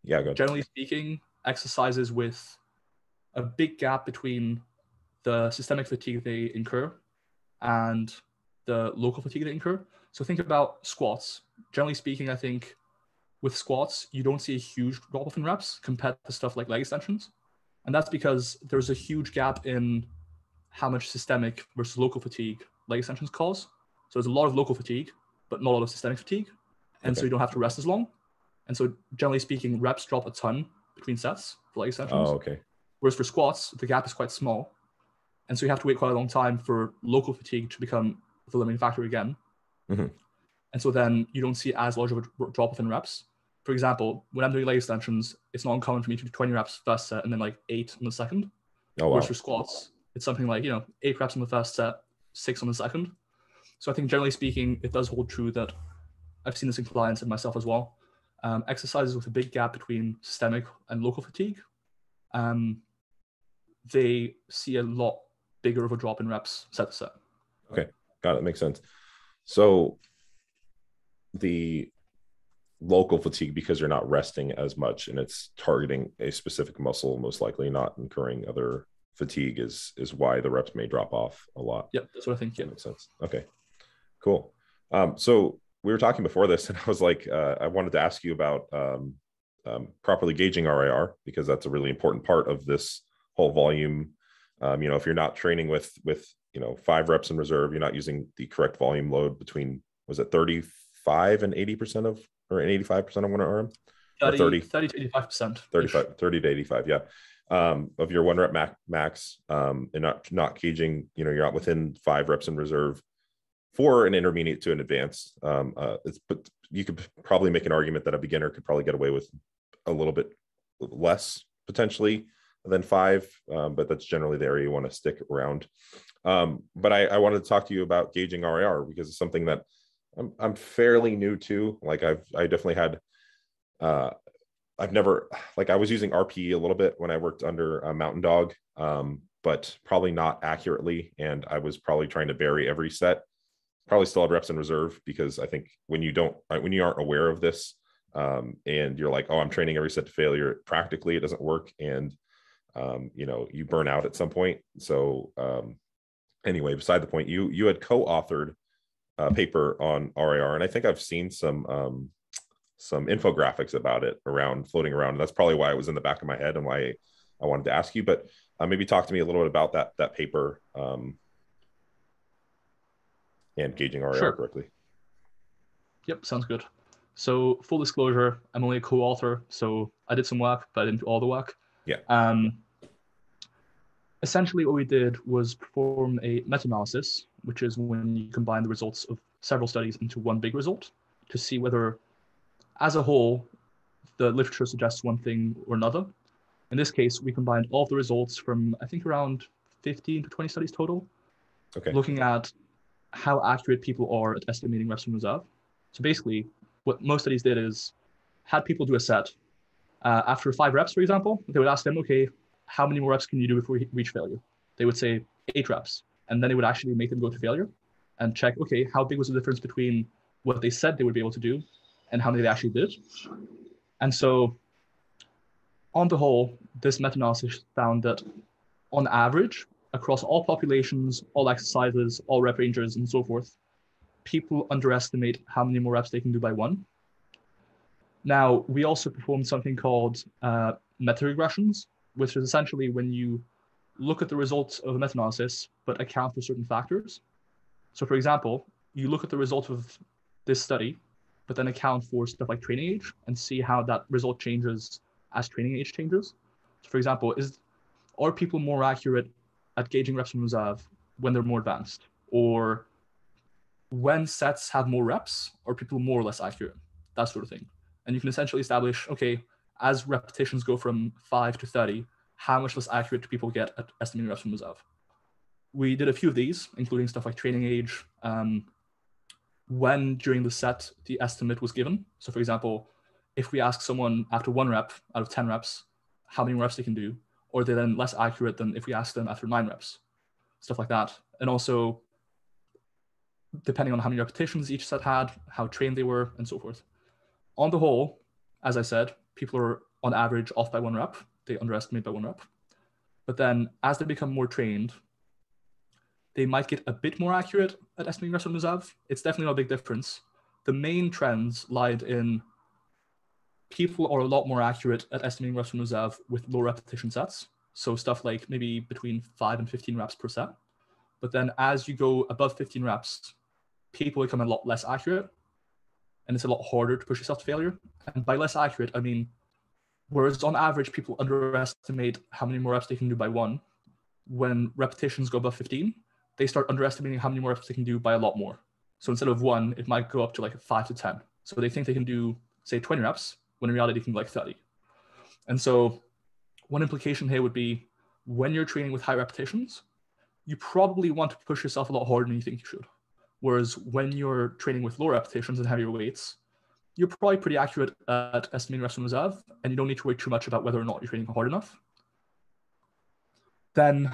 [SPEAKER 2] go ahead.
[SPEAKER 1] Generally speaking, exercises with a big gap between the systemic fatigue they incur and the local fatigue they incur. So think about squats. Generally speaking, I think with squats, you don't see a huge drop off in reps compared to stuff like leg extensions. And that's because there's a huge gap in how much systemic versus local fatigue leg extensions cause. So there's a lot of local fatigue, but not a lot of systemic fatigue. And so you don't have to rest as long. And so generally speaking, reps drop a ton between sets for leg extensions.
[SPEAKER 2] Oh, okay.
[SPEAKER 1] Whereas for squats, the gap is quite small. And so you have to wait quite a long time for local fatigue to become the limiting factor again.
[SPEAKER 2] Mm-hmm.
[SPEAKER 1] And so then you don't see as large of a drop off in reps. For example, when I'm doing leg extensions, it's not uncommon for me to do 20 reps first set and then like 8 on the second.
[SPEAKER 2] Oh, wow.
[SPEAKER 1] Whereas for squats, it's something like, 8 reps on the first set, 6 on the second. So I think generally speaking, it does hold true that I've seen this in clients and myself as well. Exercises with a big gap between systemic and local fatigue, they see a lot bigger of a drop in reps set to set.
[SPEAKER 2] Okay, got it. Makes sense. So the local fatigue, because you're not resting as much and it's targeting a specific muscle, most likely not incurring other fatigue, is why the reps may drop off a lot.
[SPEAKER 1] Yep, that's what I think. Yeah,
[SPEAKER 2] that makes sense. Okay, cool. So we were talking before this, and I was like, I wanted to ask you about properly gauging RIR, because that's a really important part of this whole volume. If you're not training with 5 reps in reserve, you're not using the correct volume load between, was it 35 and 80% of, or 85% of one arm?
[SPEAKER 1] 30 to 85%.
[SPEAKER 2] 30 to 85, yeah. Of your 1 rep max, and not caging, you're not within 5 reps in reserve for an intermediate to an advanced. But you could probably make an argument that a beginner could probably get away with a little bit less potentially than 5, but that's generally the area you want to stick around. But I wanted to talk to you about gauging RIR because it's something that I'm fairly new to. Like I definitely had, I've never, like I was using RPE a little bit when I worked under a Mountain Dog, but probably not accurately. And I was probably trying to vary every set. Probably still had reps in reserve because I think when you aren't aware of this, and you're like, oh, I'm training every set to failure, practically it doesn't work. And, you burn out at some point. So anyway, beside the point, you had co-authored a paper on RIR, and I think I've seen some infographics about it floating around. And that's probably why it was in the back of my head and why I wanted to ask you. But maybe talk to me a little bit about that paper and gauging RIR correctly.
[SPEAKER 1] Yep, sounds good. So full disclosure, I'm only a co-author, so I did some work, but I didn't do all the work.
[SPEAKER 2] Yeah.
[SPEAKER 1] Essentially, what we did was perform a meta-analysis, which is when you combine the results of several studies into one big result to see whether, as a whole, the literature suggests one thing or another. In this case, we combined all of the results from, I think, around 15 to 20 studies total, looking at how accurate people are at estimating reps from reserve. So basically, what most studies did is had people do a set. After 5 reps, for example, they would ask them, okay, how many more reps can you do before you reach failure? They would say 8 reps. And then they would actually make them go to failure and check, okay, how big was the difference between what they said they would be able to do and how many they actually did. And so on the whole, this meta-analysis found that on average, across all populations, all exercises, all rep ranges, and so forth, people underestimate how many more reps they can do by 1. Now, we also performed something called meta-regressions, which is essentially when you look at the results of a meta-analysis, but account for certain factors. So for example, you look at the result of this study, but then account for stuff like training age and see how that result changes as training age changes. So for example, are people more accurate at gauging reps from reserve when they're more advanced? Or when sets have more reps, are people more or less accurate? That sort of thing. And you can essentially establish, okay, as repetitions go from 5 to 30, how much less accurate do people get at estimating reps from reserve? We did a few of these, including stuff like training age, when during the set the estimate was given. So for example, if we ask someone after 1 rep out of 10 reps, how many reps they can do, or they're then less accurate than if we ask them after 9 reps, stuff like that. And also, depending on how many repetitions each set had, how trained they were, and so forth. On the whole, as I said, people are on average off by 1 rep. They underestimate by 1 rep. But then as they become more trained, they might get a bit more accurate at estimating reps from reserve. It's definitely not a big difference. The main trends lied in people are a lot more accurate at estimating reps from reserve with low repetition sets. So stuff like maybe between 5 and 15 reps per set. But then as you go above 15 reps, people become a lot less accurate, and it's a lot harder to push yourself to failure. And by less accurate, I mean, whereas on average, people underestimate how many more reps they can do by 1, when repetitions go above 15, they start underestimating how many more reps they can do by a lot more. So instead of 1, it might go up to like 5 to 10. So they think they can do, say, 20 reps, when in reality, they can do like 30. And so one implication here would be when you're training with high repetitions, you probably want to push yourself a lot harder than you think you should. Whereas when you're training with low repetitions and heavier weights, you're probably pretty accurate at estimating reps from reserve, and you don't need to worry too much about whether or not you're training hard enough. Then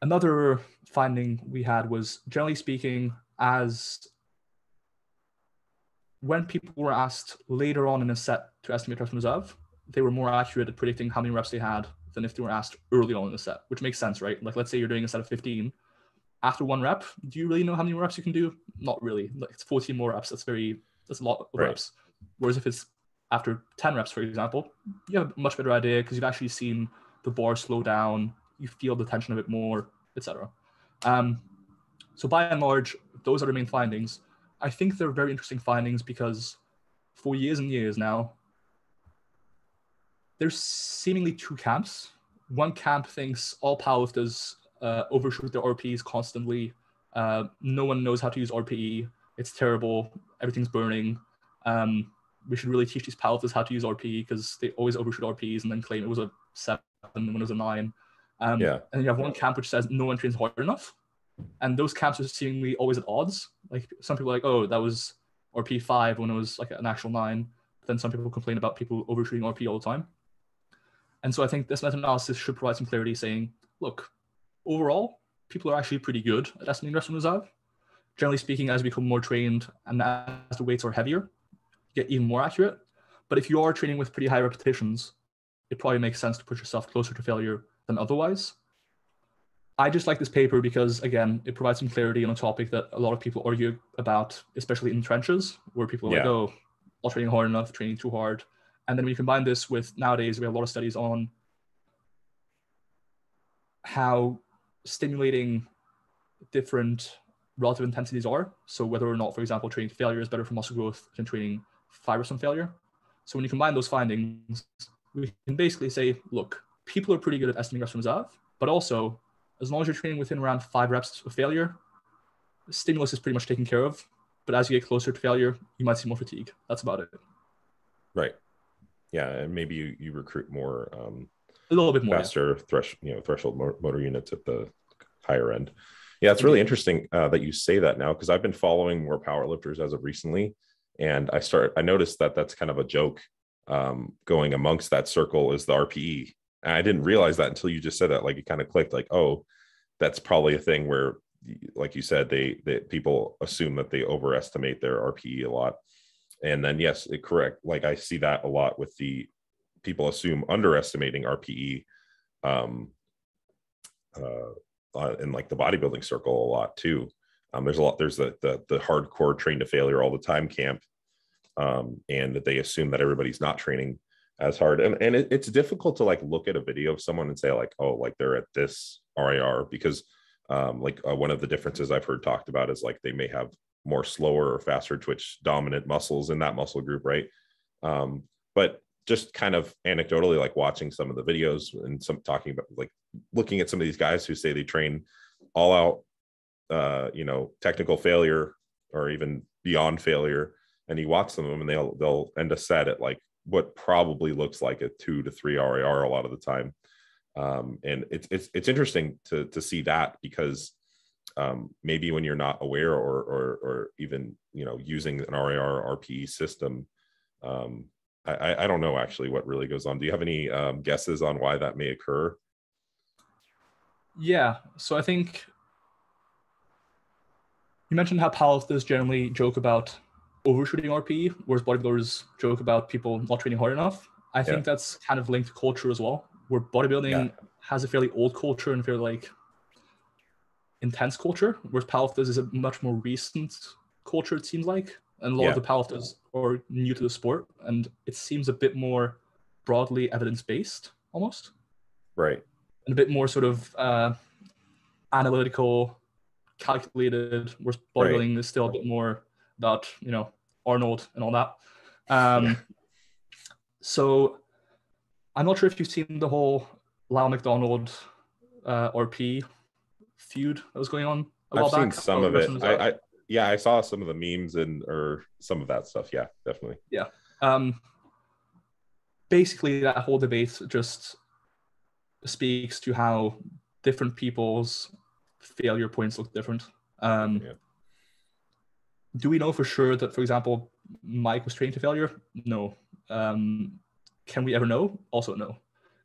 [SPEAKER 1] another finding we had was, generally speaking, as when people were asked later on in a set to estimate reps from reserve, they were more accurate at predicting how many reps they had than if they were asked early on in the set, which makes sense, right? Like, let's say you're doing a set of 15. After 1 rep, do you really know how many more reps you can do? Not really. Like, it's 14 more reps. That's a lot of reps. Whereas if it's after 10 reps, for example, you have a much better idea because you've actually seen the bar slow down, you feel the tension a bit more, etc. So by and large, those are the main findings. I think they're very interesting findings because for years and years now, there's seemingly 2 camps. One camp thinks all powerlifters overshoot their RPEs constantly. No one knows how to use RPE. It's terrible. Everything's burning. We should really teach these powerlifters how to use RPE because they always overshoot RPEs and then claim it was a 7 when it was a 9.
[SPEAKER 2] Yeah.
[SPEAKER 1] And you have one camp which says no one trains hard enough. And those camps are seemingly always at odds. Like some people are like, oh, that was RP 5 when it was like an actual 9. But then some people complain about people overshooting RP all the time. And so I think this meta-analysis should provide some clarity saying, look, overall, people are actually pretty good at estimating reps from reserve. Generally speaking, as we become more trained and as the weights are heavier, you get even more accurate. But if you are training with pretty high repetitions, it probably makes sense to put yourself closer to failure than otherwise. I just like this paper because, again, it provides some clarity on a topic that a lot of people argue about, especially in trenches, where people are like, oh, not training hard enough, training too hard. And then we combine this with, nowadays, we have a lot of studies on how stimulating different relative intensities are. So whether or not, for example, training failure is better for muscle growth than training fibers from failure. So when you combine those findings, we can basically say, look, people are pretty good at estimating reps from reserve, but also, as long as you're training within around 5 reps of failure, the stimulus is pretty much taken care of. But as you get closer to failure, you might see more fatigue. That's about it.
[SPEAKER 2] Right. Yeah, and maybe you recruit more
[SPEAKER 1] a little bit more
[SPEAKER 2] faster threshold motor units at the higher end. Yeah, it's really interesting that you say that now, because I've been following more powerlifters as of recently, and I noticed that that's kind of a joke going amongst that circle is the RPE. And I didn't realize that until you just said that. Like, it kind of clicked, like, oh, that's probably a thing where, like you said, they people assume that they overestimate their RPE a lot. And then, yes, correct. Like, I see that a lot with the people assume underestimating RPE in like the bodybuilding circle a lot too. There's the hardcore train to failure all the time camp, and that they assume that everybody's not training as hard. And it's difficult to like look at a video of someone and say like, oh, like they're at this RIR, because one of the differences I've heard talked about is like they may have more slower or faster twitch dominant muscles in that muscle group, right? But just kind of anecdotally, like watching some of the videos and some talking about, like looking at some of these guys who say they train all out, technical failure or even beyond failure, and you watch some of them and they'll end a set at like what probably looks like a 2 to 3 RIR a lot of the time. And it's interesting to see that, because maybe when you're not aware or even using an RIR RPE system, I don't know actually what really goes on. Do you have any guesses on why that may occur?
[SPEAKER 1] Yeah, so I think you mentioned how powerlifters generally joke about overshooting RPE, whereas bodybuilders joke about people not training hard enough. I think that's kind of linked to culture as well, where bodybuilding has a fairly old culture and fairly like intense culture, whereas powerlifters is a much more recent culture, it seems like. And a lot of the powerlifters are new to the sport, and it seems a bit more broadly evidence-based almost.
[SPEAKER 2] Right.
[SPEAKER 1] And a bit more sort of analytical, calculated, whereas bodybuilding is still a bit more about, Arnold and all that. So I'm not sure if you've seen the whole Lyle McDonald RP feud that was going on a while back.
[SPEAKER 2] I've seen some of it. I saw some of the memes or some of that stuff. Yeah, definitely.
[SPEAKER 1] Yeah. Basically, that whole debate just speaks to how different people's failure points look different. Do we know for sure that, for example, Mike was training to failure? No. Can we ever know? Also no.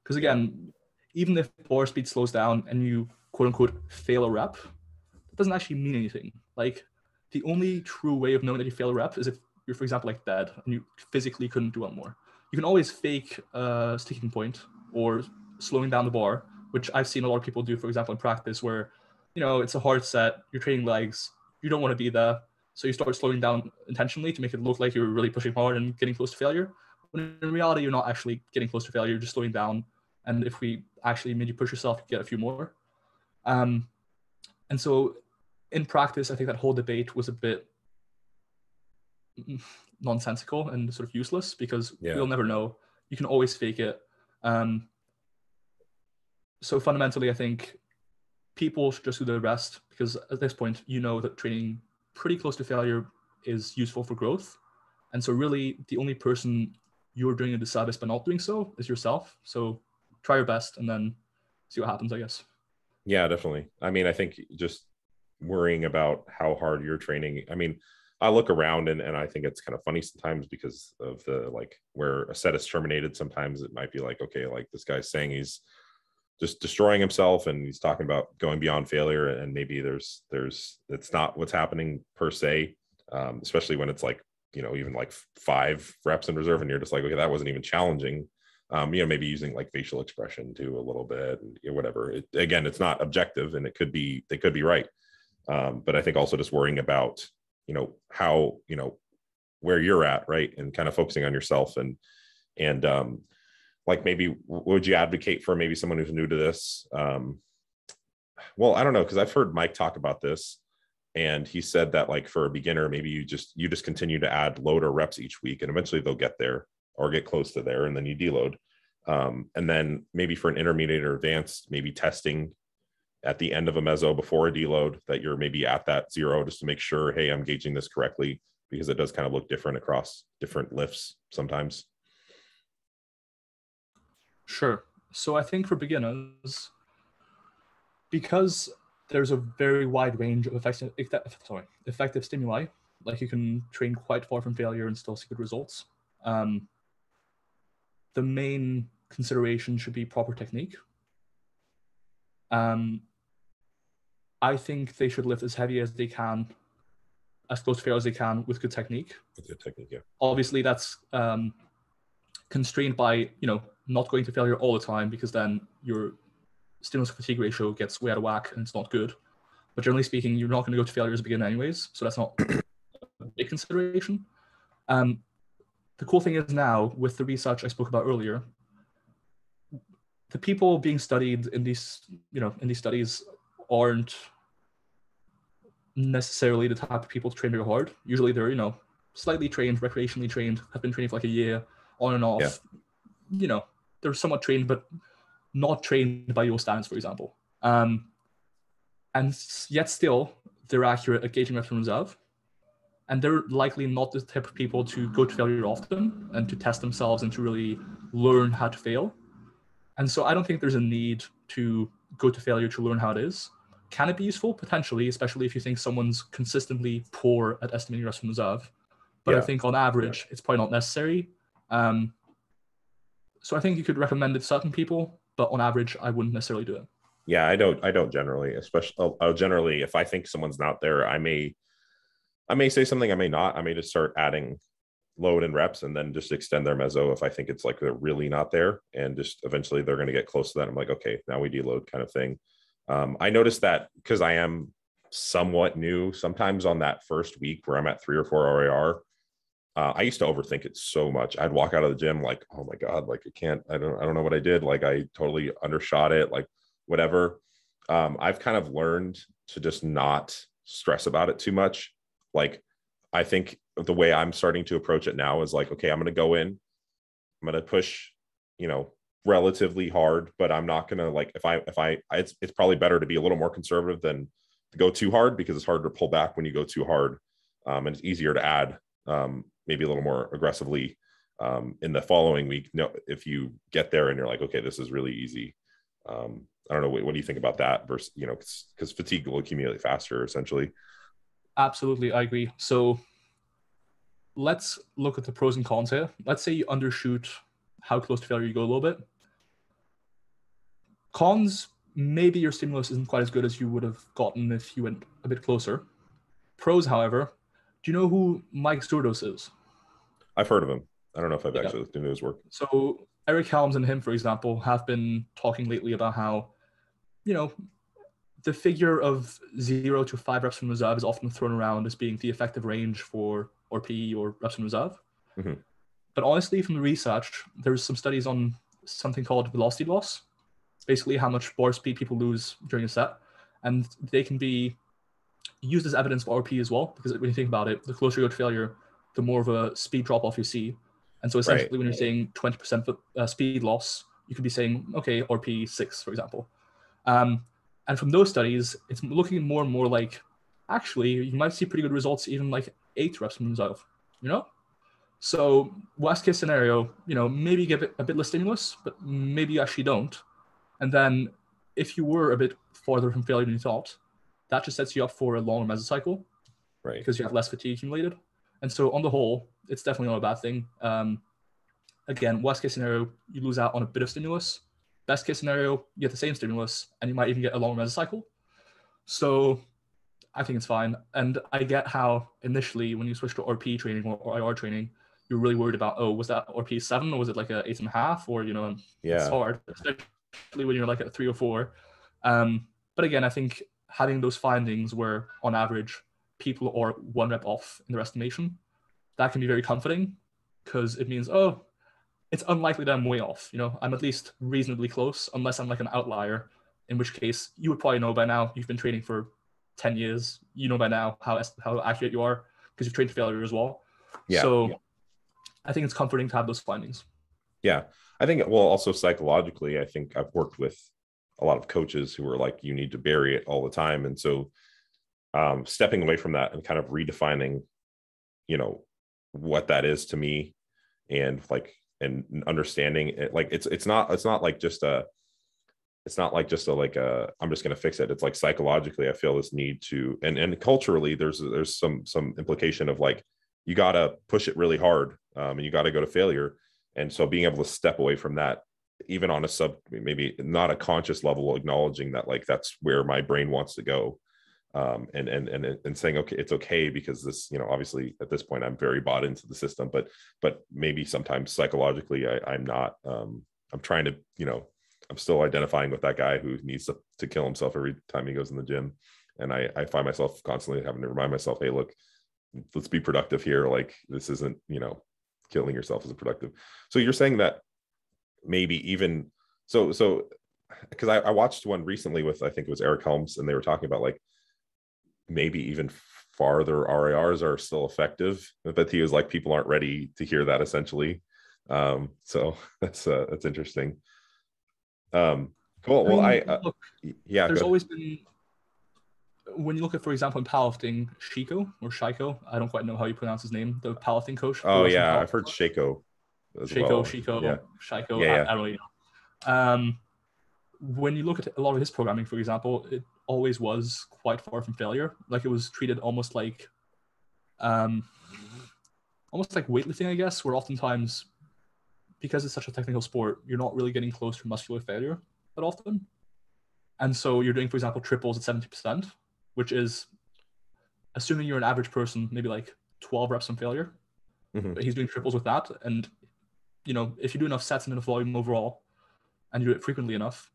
[SPEAKER 1] Because again, even if bar speed slows down and you quote unquote fail a rep, it doesn't actually mean anything. Like, the only true way of knowing that you fail a rep is if you're, for example, like dead and you physically couldn't do one more. You can always fake a sticking point or slowing down the bar, which I've seen a lot of people do, for example, in practice, where, it's a hard set, you're training legs, you don't want to be there, so you start slowing down intentionally to make it look like you're really pushing hard and getting close to failure. When in reality, you're not actually getting close to failure, you're just slowing down. And if we actually made you push yourself, you get a few more. And so in practice, I think that whole debate was a bit nonsensical and sort of useless, because we'll never know. You can always fake it. So fundamentally, I think people should just do the rest, because at this point, that training pretty close to failure is useful for growth. And so really, the only person you're doing a disservice by not doing so is yourself. So try your best and then see what happens, I guess.
[SPEAKER 2] Yeah, definitely. I mean, I think just worrying about how hard you're training. I mean, I look around and I think it's kind of funny sometimes because of the like where a set is terminated. Sometimes it might be like, okay, like this guy's saying he's just destroying himself and he's talking about going beyond failure, and maybe there's it's not what's happening per se, especially when it's like, you know, even like 5 reps in reserve and you're just like, okay, that wasn't even challenging. You know, maybe using like facial expression too a little bit and, you know, whatever. Again, it's not objective and they could be right. But I think also just worrying about, you know, how, you know, where you're at, right, and kind of focusing on yourself and like maybe would you advocate for maybe someone who's new to this? Well, I don't know, because I've heard Mike talk about this, and he said that like for a beginner, maybe you just continue to add load or reps each week, and eventually they'll get there or get close to there, and then you deload. And then maybe for an intermediate or advanced, maybe testing at the end of a meso before a deload that you're maybe at that 0 just to make sure, hey, I'm gauging this correctly, because it does kind of look different across different lifts sometimes.
[SPEAKER 1] Sure. So I think for beginners, because there's a very wide range of effective stimuli, like you can train quite far from failure and still see good results. The main consideration should be proper technique. I think they should lift as heavy as they can, as close to failure as they can, with good technique.
[SPEAKER 2] With good technique, yeah.
[SPEAKER 1] Obviously, that's constrained by, you know, not going to failure all the time, because then your stimulus fatigue ratio gets way out of whack and it's not good. But generally speaking, you're not going to go to failure as a beginner anyways, so that's not a big consideration. The cool thing is now, with the research I spoke about earlier, the people being studied in these, you know, in these studies aren't necessarily the type of people to train very hard. Usually they're, you know, slightly trained, recreationally trained, have been training for like a year, on and off. Yeah. You know, they're somewhat trained, but not trained by your standards, for example. And yet still, they're accurate at gauging reps in reserve. And they're likely not the type of people to go to failure often and to test themselves and to really learn how to fail. And so I don't think there's a need to go to failure to learn how it is. Can it be useful? Potentially, especially if you think someone's consistently poor at estimating reps from reserve. But I think on average, it's probably not necessary. So I think you could recommend it to certain people, but on average, I wouldn't necessarily do it.
[SPEAKER 2] Yeah, I don't generally, especially generally, if I think someone's not there, I may say something, I may not. I may just start adding load and reps and then just extend their meso if I think it's like they're really not there, and just eventually they're going to get close to that. I'm like, okay, now we deload kind of thing. I noticed that because I am somewhat new, sometimes on that first week where I'm at 3 or 4 RIR, I used to overthink it so much. I'd walk out of the gym like, oh my God, like I don't know what I did. Like I totally undershot it, like whatever. I've kind of learned to just not stress about it too much. Like, I think the way I'm starting to approach it now is like, okay, I'm going to go in, I'm going to push, you know, relatively hard, but I'm not going to like, it's probably better to be a little more conservative than to go too hard, because it's harder to pull back when you go too hard. And it's easier to add, maybe a little more aggressively, in the following week. No, if you get there and you're like, okay, this is really easy. I don't know. What do you think about that versus, you know, because fatigue will accumulate faster essentially.
[SPEAKER 1] Absolutely, I agree. So let's look at the pros and cons here. Let's say you undershoot how close to failure you go a little bit. Cons, maybe your stimulus isn't quite as good as you would have gotten if you went a bit closer. Pros, however, do you know who Mike Zourdos is?
[SPEAKER 2] I've heard of him. I don't know if I've actually looked into his work.
[SPEAKER 1] So Eric Helms and him, for example, have been talking lately about how, you know, the figure of 0 to 5 reps from reserve is often thrown around as being the effective range for RP or reps from reserve. Mm-hmm. But honestly, from the research, there's some studies on something called velocity loss. It's basically how much bar speed people lose during a set. And they can be used as evidence for RP as well, because when you think about it, the closer you go to failure, the more of a speed drop off you see. And so essentially, when you're saying 20% speed loss, you could be saying, okay, RP 6, for example. And from those studies, it's looking more and more like, actually, you might see pretty good results, even like 8 reps from reserve, you know? So worst case scenario, maybe give it a bit less stimulus, but maybe you actually don't. And then if you were a bit farther from failure than you thought, that just sets you up for a longer mesocycle,
[SPEAKER 2] Right.
[SPEAKER 1] because you have less fatigue accumulated. And so on the whole, it's definitely not a bad thing. Again, worst case scenario, you lose out on a bit of stimulus. Best case scenario, you get the same stimulus and you might even get a longer mesocycle. So I think it's fine. And I get how initially when you switch to RP training or IR training, you're really worried about, was that RP 7 or was it like a 8.5? Or, it's hard, especially when you're like at 3 or 4. But again, I think having those findings where on average people are 1 rep off in their estimation, that can be very comforting, because it means, it's unlikely that I'm way off. I'm at least reasonably close, unless I'm like an outlier, in which case you would probably know by now. You've been training for 10 years. You know by now how accurate you are, because you've trained to failure as well.
[SPEAKER 2] Yeah.
[SPEAKER 1] So
[SPEAKER 2] yeah.
[SPEAKER 1] I think it's comforting to have those findings.
[SPEAKER 2] Yeah. I think, well, also psychologically, I think I've worked with a lot of coaches who are like, you need to bury it all the time. And so stepping away from that and kind of redefining, what that is to me, and understanding it, like it's not like just a I'm just going to fix it. It's like psychologically, I feel this need to, and culturally there's some implication of like, you got to push it really hard, and you got to go to failure. And so being able to step away from that, even on a maybe not a conscious level, acknowledging that like, that's where my brain wants to go. And saying, okay, it's okay, because this, obviously at this point I'm very bought into the system, but maybe sometimes psychologically I'm not, I'm trying to, I'm still identifying with that guy who needs to kill himself every time he goes in the gym. And I find myself constantly having to remind myself, hey, look, let's be productive here. Like, this isn't, killing yourself isn't productive. So you're saying that maybe even so because I watched one recently with, I think it was Eric Helms, and they were talking about like, maybe even farther RIRs are still effective, but he was like, people aren't ready to hear that, essentially. So that's interesting. Cool. Well,
[SPEAKER 1] look,
[SPEAKER 2] yeah,
[SPEAKER 1] there's always been, when you look at, for example, in powerlifting, Shiko, I don't quite know how you pronounce his name, the powerlifting coach.
[SPEAKER 2] Oh yeah, I've heard Shako as well.
[SPEAKER 1] Shiko,
[SPEAKER 2] yeah.
[SPEAKER 1] Shiko.
[SPEAKER 2] Yeah.
[SPEAKER 1] I don't really know. When you look at a lot of his programming, for example, it always was quite far from failure. Like, it was treated almost like weightlifting, I guess, where oftentimes, because it's such a technical sport, you're not really getting close to muscular failure that often. And so you're doing, for example, triples at 70%, which is, assuming you're an average person, maybe like 12 reps from failure.
[SPEAKER 2] Mm-hmm.
[SPEAKER 1] But he's doing triples with that. And, if you do enough sets and enough volume overall, and you do it frequently enough,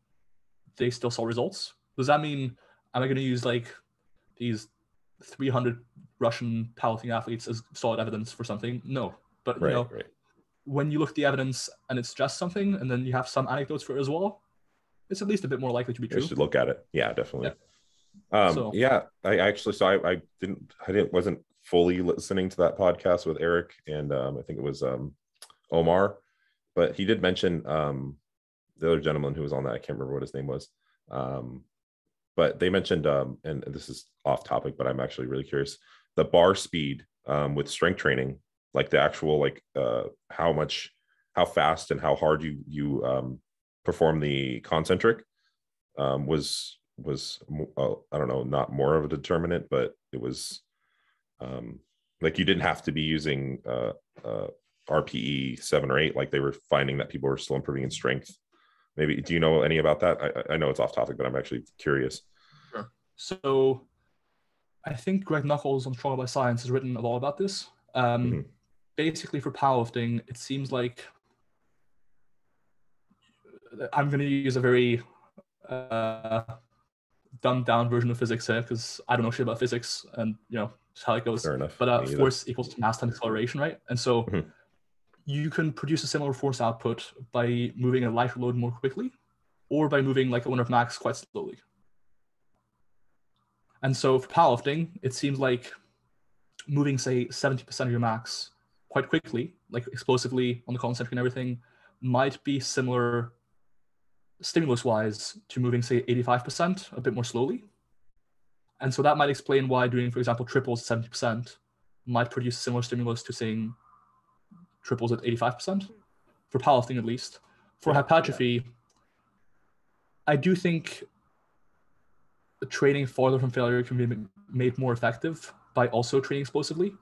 [SPEAKER 1] they still saw results. Does that mean, am I going to use like these 300 Russian powerlifting athletes as solid evidence for something? No. But,
[SPEAKER 2] right.
[SPEAKER 1] when you look at the evidence and it's just something, and then you have some anecdotes for it as well, it's at least a bit more likely to be true.
[SPEAKER 2] You should look at it. Yeah, definitely.
[SPEAKER 1] Yeah.
[SPEAKER 2] I actually, I wasn't fully listening to that podcast with Eric, and I think it was Omar, but he did mention the other gentleman who was on that. I can't remember what his name was. But they mentioned, and this is off topic, but I'm actually really curious, the bar speed with strength training, like the actual, like how fast and how hard you perform the concentric was I don't know, not more of a determinant, but it was like, you didn't have to be using RPE 7 or 8. Like, they were finding that people were still improving in strength. Maybe, do you know any about that? I know it's off topic, but I'm actually curious.
[SPEAKER 1] Sure. So I think Greg Knuckles on Strong by Science has written a lot about this. Basically, for powerlifting, it seems like, I'm going to use a very dumbed down version of physics here, because I don't know shit about physics, and it's how it goes.
[SPEAKER 2] Fair enough.
[SPEAKER 1] But force equals mass times acceleration, right? And so you can produce a similar force output by moving a lighter load more quickly, or by moving like a 1 rep max quite slowly. And so for powerlifting, it seems like moving, say, 70% of your max quite quickly, like explosively on the concentric and everything, might be similar stimulus-wise to moving, say, 85% a bit more slowly. And so that might explain why doing, for example, triples at 70% might produce similar stimulus to saying triples at 85%, for powerlifting at least. For hypertrophy, I do think training farther from failure can be made more effective by also training explosively,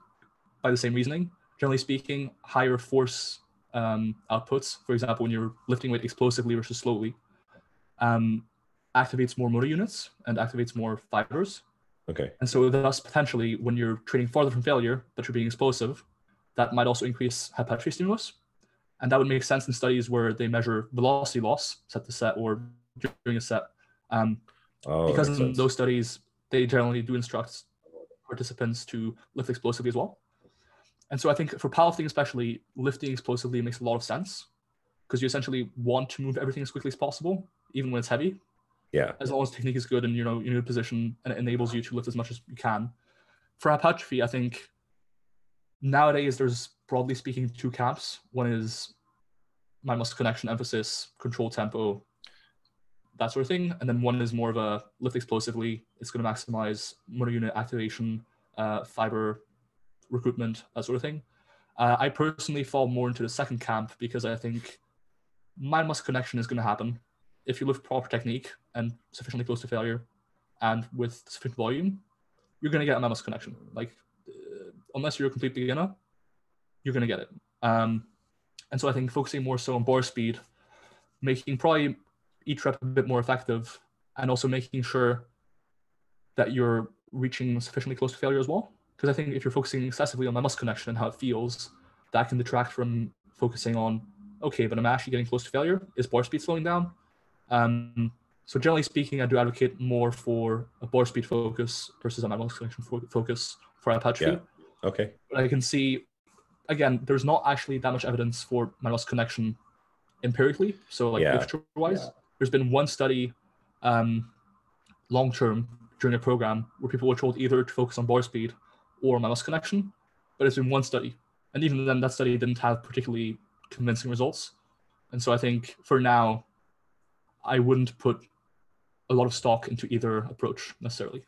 [SPEAKER 1] by the same reasoning. Generally speaking, higher force outputs, for example, when you're lifting weight explosively versus slowly, activates more motor units and activates more fibers.
[SPEAKER 2] Okay.
[SPEAKER 1] And so thus, potentially, when you're training farther from failure, but you're being explosive, that might also increase hypertrophy stimulus. And that would make sense in studies where they measure velocity loss set to set or during a set. Because in those studies, they generally do instruct participants to lift explosively as well. And so I think for powerlifting especially, lifting explosively makes a lot of sense because you essentially want to move everything as quickly as possible, even when it's heavy.
[SPEAKER 2] Yeah.
[SPEAKER 1] As long as technique is good and you're in a good position and it enables you to lift as much as you can. For hypertrophy, I think nowadays there's, broadly speaking, two camps. One is mind muscle connection emphasis, control tempo, that sort of thing. And then one is more of a lift explosively. It's going to maximize motor unit activation, fiber recruitment, that sort of thing. I personally fall more into the second camp because I think mind muscle connection is going to happen if you lift proper technique and sufficiently close to failure and with sufficient volume. You're going to get a mind muscle connection. Like, unless you're a complete beginner, you're going to get it. And so I think focusing more so on bar speed, making probably each rep a bit more effective, and also making sure that you're reaching sufficiently close to failure as well. Because I think if you're focusing excessively on my muscle connection and how it feels, that can detract from focusing on, okay, but I'm actually getting close to failure. Is bar speed slowing down? So generally speaking, I do advocate more for a bar speed focus versus a muscle connection focus for hypertrophy.
[SPEAKER 2] Yeah. Okay.
[SPEAKER 1] But I can see, again, there's not actually that much evidence for muscle connection empirically. So like literature-wise, there's been one study long-term during a program where people were told either to focus on bar speed or muscle connection, but it's been one study. And even then, that study didn't have particularly convincing results. And so I think for now, I wouldn't put a lot of stock into either approach necessarily.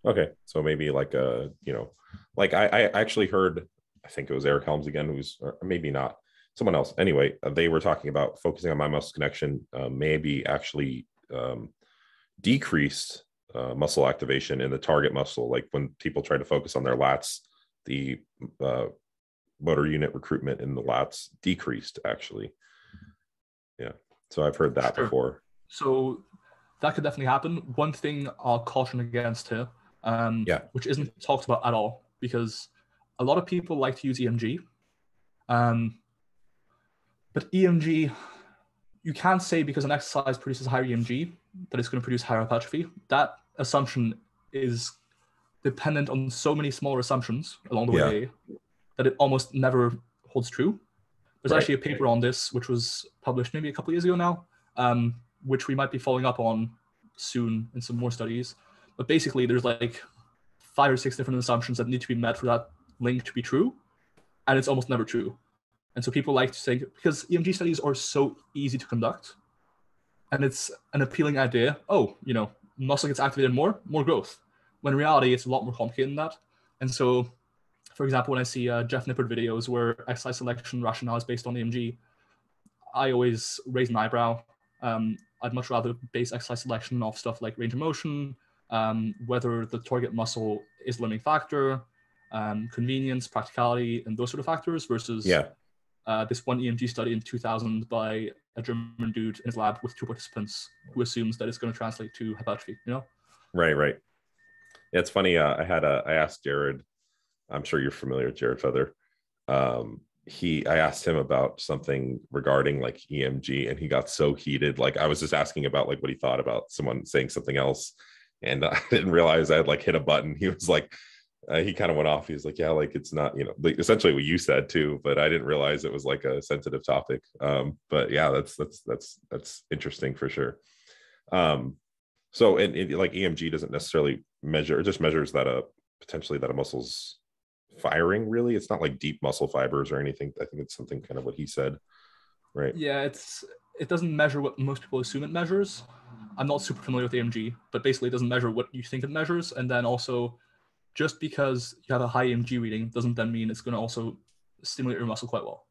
[SPEAKER 2] Okay. So maybe like like I actually heard, I think it was Eric Helms again, who's, or maybe not, someone else. Anyway, they were talking about focusing on my muscle connection, maybe actually decreased muscle activation in the target muscle. Like when people try to focus on their lats, the motor unit recruitment in the lats decreased actually. Yeah. So I've heard that before. So
[SPEAKER 1] that could definitely happen. One thing I'll caution against here, which isn't talked about at all, because a lot of people like to use EMG. But EMG, you can't say because an exercise produces higher EMG that it's going to produce higher hypertrophy. That assumption is dependent on so many smaller assumptions along the way that it almost never holds true. There's actually a paper on this, which was published maybe a couple of years ago now, which we might be following up on soon in some more studies. But basically, there's like 5 or 6 different assumptions that need to be met for that link to be true, and it's almost never true. And so people like to think, because EMG studies are so easy to conduct, and it's an appealing idea, muscle gets activated more growth. When in reality, it's a lot more complicated than that. And so, for example, when I see Jeff Nippard videos where exercise selection rationale is based on EMG, I always raise an eyebrow. I'd much rather base exercise selection off stuff like range of motion, whether the target muscle is the limiting factor, convenience, practicality, and those sort of factors versus this one EMG study in 2000 by a German dude in his lab with 2 participants who assumes that it's going to translate to hypertrophy,
[SPEAKER 2] Right. It's funny. I asked Jared, I'm sure you're familiar with Jared Feather. I asked him about something regarding like EMG, and he got so heated. Like I was just asking about like what he thought about someone saying something else, and I didn't realize I had like hit a button. He was like, he kind of went off. He was like, yeah, like it's not, like essentially what you said too, but I didn't realize it was like a sensitive topic. But yeah, that's interesting for sure. So and like EMG doesn't necessarily measure, it just measures that potentially that a muscle's firing. Really, it's not like deep muscle fibers or anything. I think it's something kind of what he said, right?
[SPEAKER 1] Yeah, it doesn't measure what most people assume it measures. I'm not super familiar with EMG, but basically it doesn't measure what you think it measures. And then also, just because you have a high EMG reading doesn't then mean it's going to also stimulate your muscle quite well.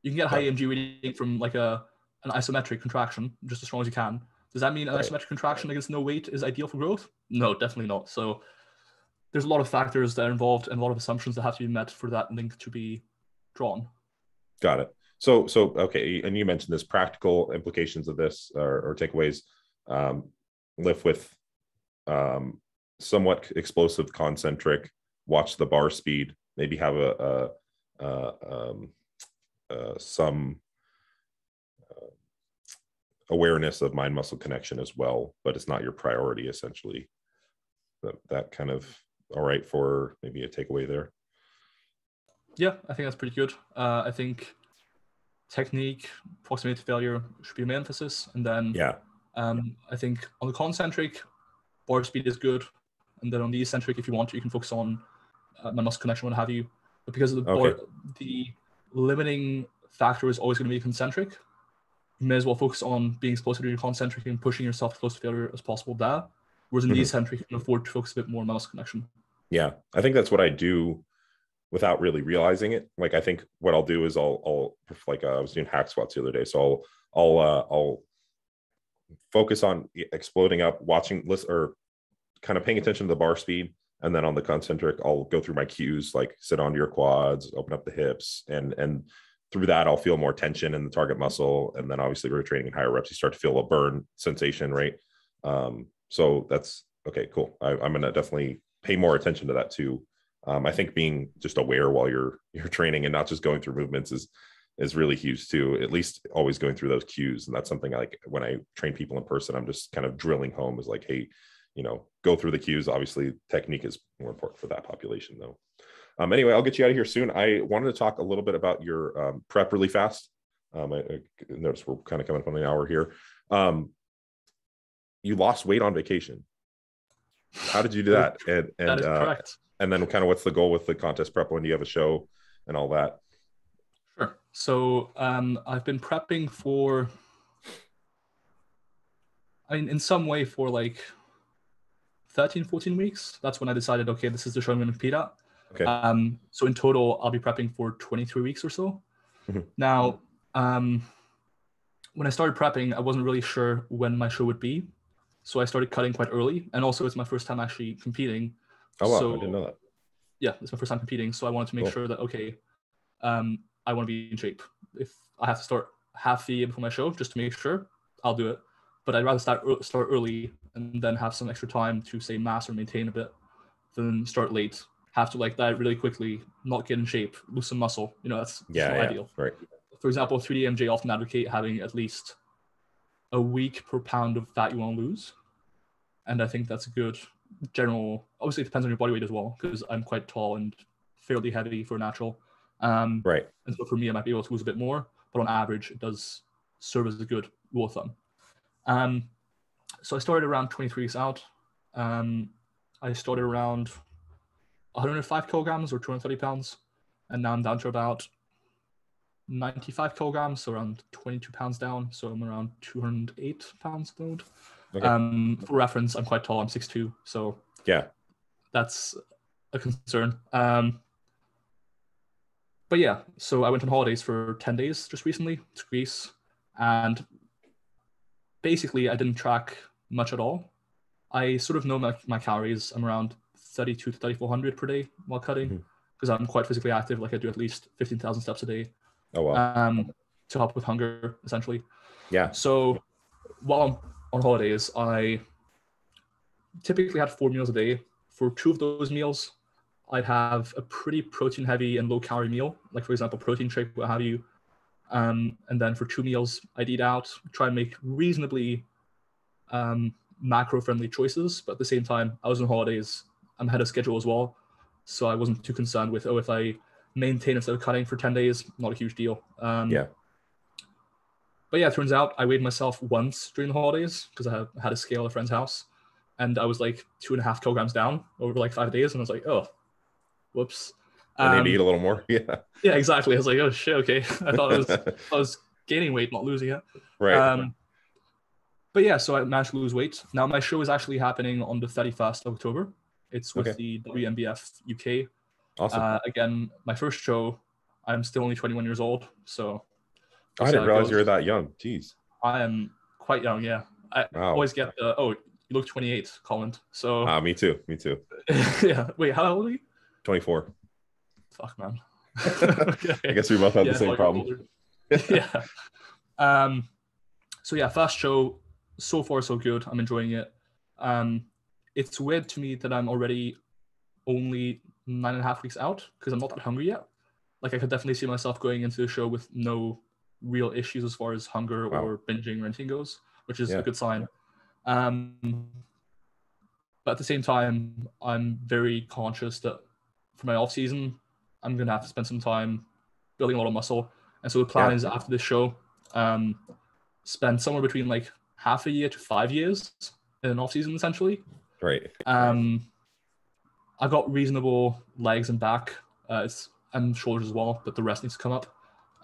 [SPEAKER 1] You can get
[SPEAKER 2] Yeah.
[SPEAKER 1] high EMG reading from like an isometric contraction, just as strong as you can. Does that mean an isometric contraction against no weight is ideal for growth? No, definitely not. So there's a lot of factors that are involved and a lot of assumptions that have to be met for that link to be drawn.
[SPEAKER 2] Got it. So okay, and you mentioned this practical implications of this or takeaways. Lift with somewhat explosive concentric. Watch the bar speed. Maybe have some awareness of mind muscle connection as well, but it's not your priority essentially. That kind of all right for maybe a takeaway there.
[SPEAKER 1] Yeah, I think that's pretty good. I think technique, proximity to failure should be my emphasis, and then I think on the concentric, bar speed is good, and then on the eccentric, if you want to, you can focus on mind muscle connection, what have you. But because of the limiting factor is always going to be concentric, you may as well focus on being explosive to your concentric and pushing yourself as close to failure as possible there. Whereas in the eccentric, you can afford to focus a bit more on muscle connection.
[SPEAKER 2] Yeah, I think that's what I do without really realizing it. Like, I think what I'll do is I'll like I was doing hack squats the other day, so I'll focus on exploding up, watching, listen, or kind of paying attention to the bar speed, and then on the concentric, I'll go through my cues, like sit onto your quads, open up the hips, and through that, I'll feel more tension in the target muscle, and then obviously we're training in higher reps, you start to feel a burn sensation, right? So that's okay, cool. I'm gonna definitely pay more attention to that too. I think being just aware while you're training and not just going through movements is really huge too. At least always going through those cues, and that's something like when I train people in person, I'm just kind of drilling home is like, hey, go through the cues. Obviously, technique is more important for that population though. Anyway, I'll get you out of here soon. I wanted to talk a little bit about your prep really fast. I noticed we're kind of coming up on an hour here. You lost weight on vacation. How did you do that? And
[SPEAKER 1] that is correct.
[SPEAKER 2] And then kind of what's the goal with the contest prep when you have a show and all that?
[SPEAKER 1] Sure. So I've been prepping for, in some way for like 13, 14 weeks. That's when I decided, okay, this is the show I'm going to compete at.
[SPEAKER 2] Okay.
[SPEAKER 1] So in total, I'll be prepping for 23 weeks or so. Mm-hmm. Now, when I started prepping, I wasn't really sure when my show would be. So I started cutting quite early. And also it's my first time actually competing.
[SPEAKER 2] Oh, wow.
[SPEAKER 1] So,
[SPEAKER 2] I didn't know that.
[SPEAKER 1] Yeah, it's my first time competing. So I wanted to make sure that, okay, I want to be in shape. If I have to start half the year before my show just to make sure, I'll do it. But I'd rather start early and then have some extra time to say mass or maintain a bit than start late, have to like diet really quickly, not get in shape, lose some muscle. That's not ideal.
[SPEAKER 2] Right.
[SPEAKER 1] For example, 3DMJ often advocate having at least a week per pound of fat you want to lose. And I think that's a good general, obviously it depends on your body weight as well, because I'm quite tall and fairly heavy for natural.
[SPEAKER 2] Right.
[SPEAKER 1] And so for me, I might be able to lose a bit more, but on average, it does serve as a good rule of thumb. So I started around 23 weeks out. I started around 105 kilograms or 230 pounds. And now I'm down to about 95 kilograms, so around 22 pounds down. So I'm around 208 pounds at the moment. Okay. For reference, I'm quite tall. I'm 6'2". So
[SPEAKER 2] yeah,
[SPEAKER 1] that's a concern. But yeah, so I went on holidays for 10 days just recently to Greece. And basically, I didn't track much at all. I sort of know my calories. I'm around 32 to 3,400 per day while cutting because I'm quite physically active. Like I do at least 15,000 steps a day.
[SPEAKER 2] Oh, wow.
[SPEAKER 1] To help with hunger, essentially.
[SPEAKER 2] Yeah.
[SPEAKER 1] So while I'm on holidays, I typically had 4 meals a day. For 2 of those meals, I'd have a pretty protein-heavy and low-calorie meal, like, for example, protein shake, what have you. And then for 2 meals, I'd eat out, try and make reasonably macro-friendly choices. But at the same time, I was on holidays. I'm ahead of schedule as well. So I wasn't too concerned with, if I maintain instead of cutting for 10 days, not a huge deal.
[SPEAKER 2] Yeah.
[SPEAKER 1] But yeah, it turns out I weighed myself once during the holidays because I had a scale at a friend's house. And I was like 2.5 kilograms down over like 5 days. And I was like, oh, whoops.
[SPEAKER 2] I need to eat a little more. Yeah.
[SPEAKER 1] Yeah, exactly. I was like, oh shit, okay. I thought I was gaining weight, not losing it.
[SPEAKER 2] Right.
[SPEAKER 1] But yeah, so I managed to lose weight. Now my show is actually happening on the 31st of October. It's with the WMBF UK.
[SPEAKER 2] Awesome.
[SPEAKER 1] Again, my first show. I'm still only 21 years old, so
[SPEAKER 2] I
[SPEAKER 1] we'll see
[SPEAKER 2] didn't
[SPEAKER 1] how it
[SPEAKER 2] realize
[SPEAKER 1] goes.
[SPEAKER 2] you were that young. Jeez.
[SPEAKER 1] I am quite young, yeah. I
[SPEAKER 2] Wow.
[SPEAKER 1] always get the, oh, you look 28 comment. So
[SPEAKER 2] Me too. Me too.
[SPEAKER 1] yeah. Wait, how old are you?
[SPEAKER 2] 24.
[SPEAKER 1] Fuck, man.
[SPEAKER 2] Okay. I guess we both have the same problem.
[SPEAKER 1] Yeah. So yeah, fast show. So far, so good. I'm enjoying it. It's weird to me that I'm already only 9.5 weeks out because I'm not that hungry yet. Like I could definitely see myself going into the show with no real issues as far as hunger or binging or anything goes, which is a good sign. But at the same time, I'm very conscious that for my off season, I'm gonna have to spend some time building a lot of muscle. And so the plan is after this show, spend somewhere between like half a year to 5 years in an off season essentially.
[SPEAKER 2] Right.
[SPEAKER 1] I got reasonable legs and back, and shoulders as well, but the rest needs to come up.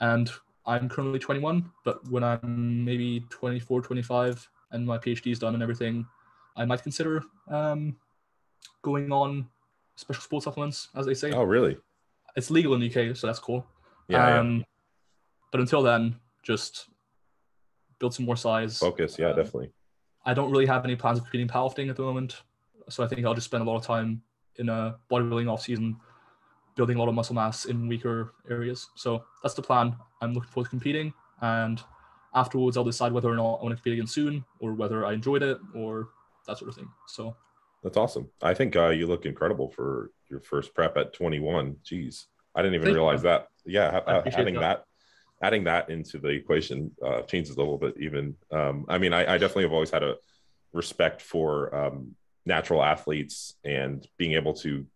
[SPEAKER 1] And I'm currently 21, but when I'm maybe 24, 25, and my PhD is done and everything, I might consider going on special sports supplements, as they say.
[SPEAKER 2] Oh, really?
[SPEAKER 1] It's legal in the UK, so that's cool.
[SPEAKER 2] Yeah.
[SPEAKER 1] But until then, just build some more size.
[SPEAKER 2] Focus, definitely.
[SPEAKER 1] I don't really have any plans of competing powerlifting at the moment, so I think I'll just spend a lot of time in a bodybuilding off season, building a lot of muscle mass in weaker areas. So that's the plan. I'm looking forward to competing, and afterwards I'll decide whether or not I want to compete again soon, or whether I enjoyed it, or that sort of thing. So
[SPEAKER 2] that's awesome. I think you look incredible for your first prep at 21. Jeez, I didn't even realize that. Yeah, adding that into the equation changes a little bit. Even I mean, I definitely have always had a respect for natural athletes and being able to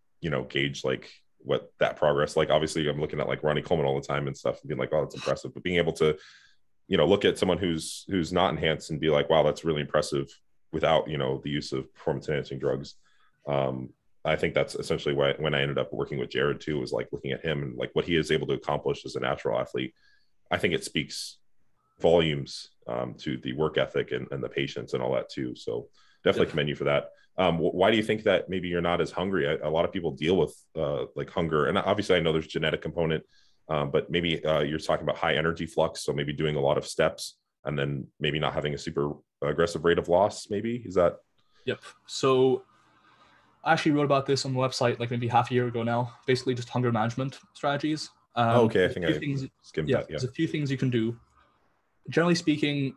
[SPEAKER 2] gauge like what that progress, like obviously I'm looking at like Ronnie Coleman all the time and stuff and being like, oh, that's impressive, but being able to look at someone who's not enhanced and be like, wow, that's really impressive without the use of performance enhancing drugs. I think that's essentially why when I ended up working with Jared too, was like looking at him and like what he is able to accomplish as a natural athlete. I think it speaks volumes to the work ethic and the patience and all that too. So definitely commend you for that. Why do you think that maybe you're not as hungry? A lot of people deal with like hunger, and obviously I know there's genetic component, but maybe you're talking about high energy flux. So maybe doing a lot of steps and then maybe not having a super aggressive rate of loss. Maybe is that?
[SPEAKER 1] Yep. So I actually wrote about this on the website like maybe half a year ago now. Basically, just hunger management strategies.
[SPEAKER 2] Okay, I think I skimmed that.
[SPEAKER 1] There's a few things you can do. Generally speaking,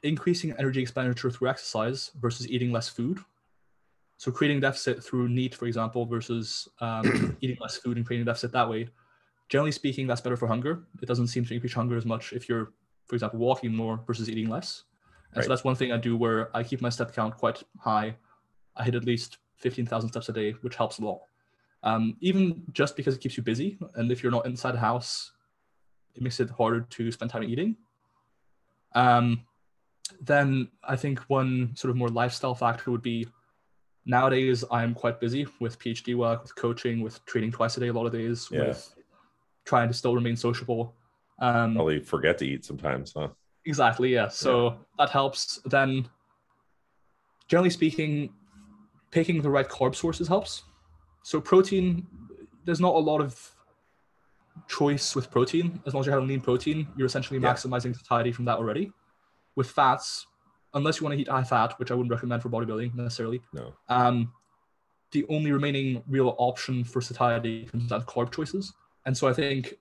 [SPEAKER 1] increasing energy expenditure through exercise versus eating less food. So creating deficit through NEAT, for example, versus eating less food and creating a deficit that way. Generally speaking, that's better for hunger. It doesn't seem to increase hunger as much if you're, for example, walking more versus eating less. And so that's one thing I do where I keep my step count quite high. I hit at least 15,000 steps a day, which helps a lot. Even just because it keeps you busy. And if you're not inside the house, it makes it harder to spend time eating. Then I think one sort of more lifestyle factor would be nowadays I'm quite busy with PhD work, with coaching, with training twice a day a lot of days, with trying to still remain sociable.
[SPEAKER 2] Probably forget to eat sometimes, huh?
[SPEAKER 1] Exactly, yeah. So that helps. Then generally speaking, picking the right carb sources helps. So protein, there's not a lot of choice with protein. As long as you have lean protein, you're essentially maximizing satiety from that already. With fats, unless you want to eat high fat, which I wouldn't recommend for bodybuilding necessarily.
[SPEAKER 2] No.
[SPEAKER 1] The only remaining real option for satiety comes down to carb choices. And so I think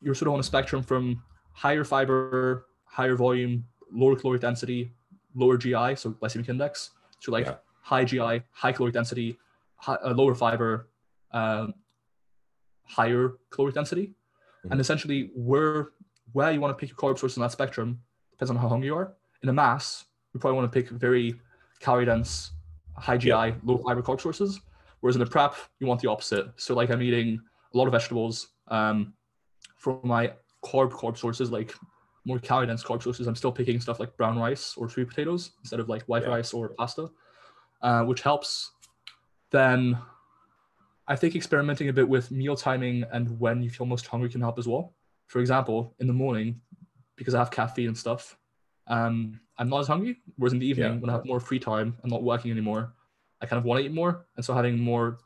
[SPEAKER 1] you're sort of on a spectrum from higher fiber, higher volume, lower caloric density, lower GI, so glycemic index, to like high GI, high caloric density, lower fiber, higher caloric density. Mm-hmm. And essentially where you want to pick your carb source in that spectrum depends on how hungry you are. In a mass, you probably want to pick very calorie dense, high GI, low fiber carb sources. Whereas in a prep, you want the opposite. So like I'm eating a lot of vegetables. For my carb sources, like more calorie dense carb sources, I'm still picking stuff like brown rice or sweet potatoes instead of like white rice or pasta, which helps. Then I think experimenting a bit with meal timing and when you feel most hungry can help as well. For example, in the morning, because I have caffeine and stuff, I'm not as hungry. Whereas in the evening, when I have more free time, I'm not working anymore, I kind of want to eat more. And so having more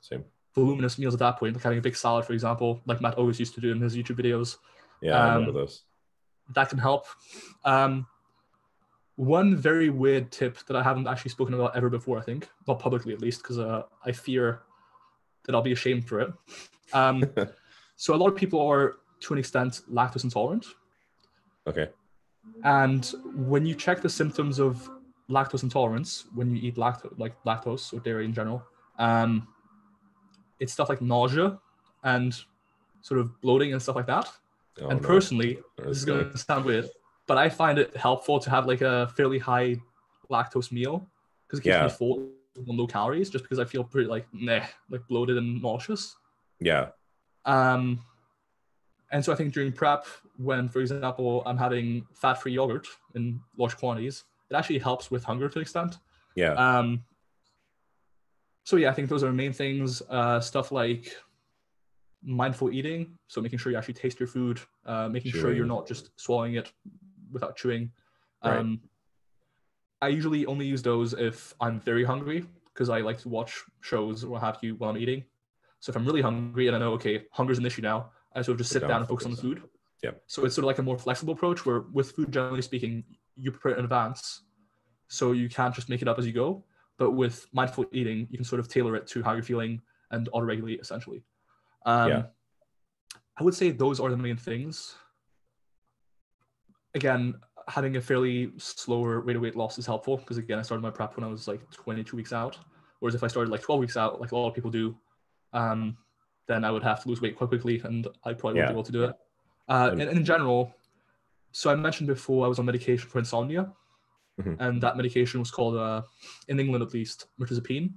[SPEAKER 1] voluminous meals at that point, like having a big salad, for example, like Matt always used to do in his YouTube videos.
[SPEAKER 2] Yeah, I remember those.
[SPEAKER 1] That can help. One very weird tip that I haven't actually spoken about ever before, I think, not publicly at least, because I fear that I'll be ashamed for it. So a lot of people are, to an extent, lactose intolerant.
[SPEAKER 2] Okay.
[SPEAKER 1] And when you check the symptoms of lactose intolerance, when you eat lactose or dairy in general, it's stuff like nausea and sort of bloating and stuff like that.
[SPEAKER 2] Oh,
[SPEAKER 1] and
[SPEAKER 2] no.
[SPEAKER 1] personally, this is going to sound weird, but I find it helpful to have like a fairly high lactose meal because it keeps me full on low calories, just because I feel pretty like bloated and nauseous.
[SPEAKER 2] Yeah.
[SPEAKER 1] And so I think during prep, when, for example, I'm having fat-free yogurt in large quantities, it actually helps with hunger to an extent.
[SPEAKER 2] Yeah.
[SPEAKER 1] So yeah, I think those are the main things. Stuff like mindful eating, so making sure you actually taste your food, making sure you're not just swallowing it without chewing.
[SPEAKER 2] Right.
[SPEAKER 1] I usually only use those if I'm very hungry, because I like to watch shows or what have you while I'm eating. So if I'm really hungry and I know, okay, hunger's an issue now, I sort of just sit down and focus on the food.
[SPEAKER 2] Yeah.
[SPEAKER 1] So it's sort of like a more flexible approach where with food, generally speaking, you prepare it in advance. So you can't just make it up as you go. But with mindful eating, you can sort of tailor it to how you're feeling and auto-regulate essentially. I would say those are the main things. Again, having a fairly slower rate of weight loss is helpful because, again, I started my prep when I was like 22 weeks out. Whereas if I started like 12 weeks out, like a lot of people do, then I would have to lose weight quite quickly and I probably wouldn't be able to do it. And in general, so I mentioned before I was on medication for insomnia. And that medication was called, in England at least, mirtazapine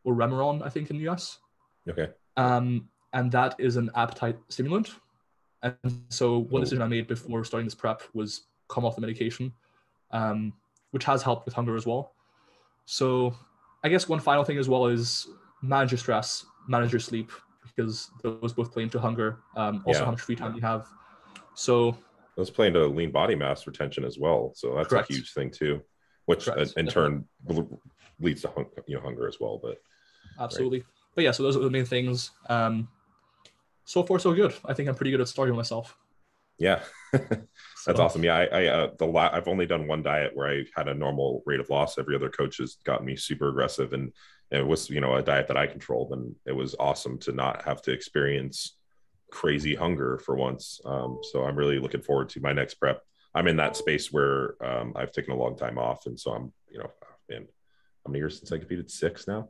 [SPEAKER 1] or Remeron, I think, in the US.
[SPEAKER 2] Okay.
[SPEAKER 1] And that is an appetite stimulant. And so one decision I made before starting this prep was come off the medication, which has helped with hunger as well. So I guess one final thing as well is manage your stress, manage your sleep, because those both play into hunger. Also how much free time you have. So
[SPEAKER 2] those play into lean body mass retention as well. So that's a huge thing too, which in turn leads to hunger as well. But
[SPEAKER 1] absolutely. Right. But yeah, so those are the main things. So far, so good. I think I'm pretty good at starting myself.
[SPEAKER 2] Yeah, that's awesome. Yeah, I've only done one diet where I had a normal rate of loss. Every other coach has gotten me super aggressive, and it was a diet that I controlled, and it was awesome to not have to experience crazy hunger for once. So I'm really looking forward to my next prep. I'm in that space where I've taken a long time off, and so I'm man, how many years since I competed? 6 now.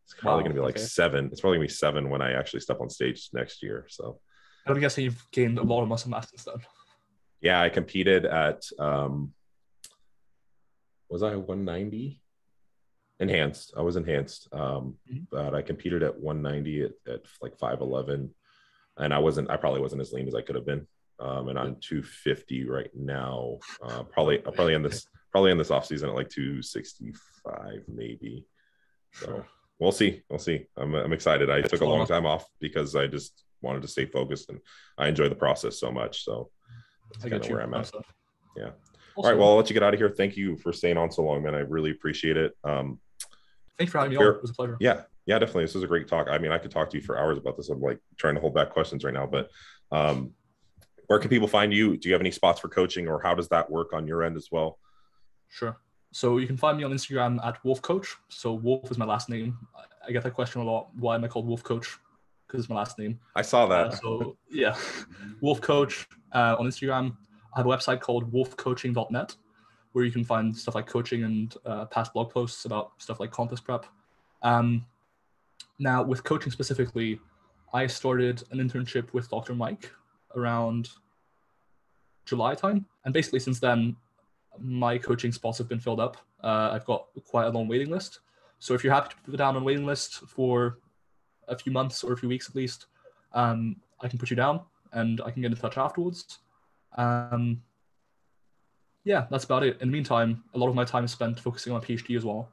[SPEAKER 2] It's probably going to be like 7. It's probably going to be 7 when I actually step on stage next year. So
[SPEAKER 1] I'm guessing you've gained a lot of muscle mass since then.
[SPEAKER 2] Yeah, I competed at, was I 190? Enhanced. I was enhanced. But I competed at 190 at like 5'11". And I probably wasn't as lean as I could have been. And I'm 250 right now. Probably in this off season at like 265 maybe. So we'll see. I'm excited. I took a long time off because I just wanted to stay focused, and I enjoy the process so much. So that's kind of where I'm at. Yeah. Awesome. All right. Well, I'll let you get out of here. Thank you for staying on so long, man. I really appreciate it.
[SPEAKER 1] Thanks for having me on. It was a pleasure.
[SPEAKER 2] Yeah, definitely. This was a great talk. I mean, I could talk to you for hours about this. I'm like trying to hold back questions right now, but where can people find you? Do you have any spots for coaching, or how does that work on your end as well?
[SPEAKER 1] Sure. So you can find me on Instagram at Wolf Coach. So Wolf is my last name. I get that question a lot. Why am I called Wolf Coach? Because it's my last name.
[SPEAKER 2] I saw that.
[SPEAKER 1] So yeah, Wolf Coach on Instagram. I have a website called wolfcoaching.net where you can find stuff like coaching and past blog posts about stuff like contest prep. Now with coaching specifically, I started an internship with Dr. Mike around July time. And basically since then, my coaching spots have been filled up. I've got quite a long waiting list. So if you're happy to put down on a waiting list for a few months or a few weeks at least, I can put you down and I can get in touch afterwards. Yeah, that's about it. In the meantime, a lot of my time is spent focusing on PhD as well.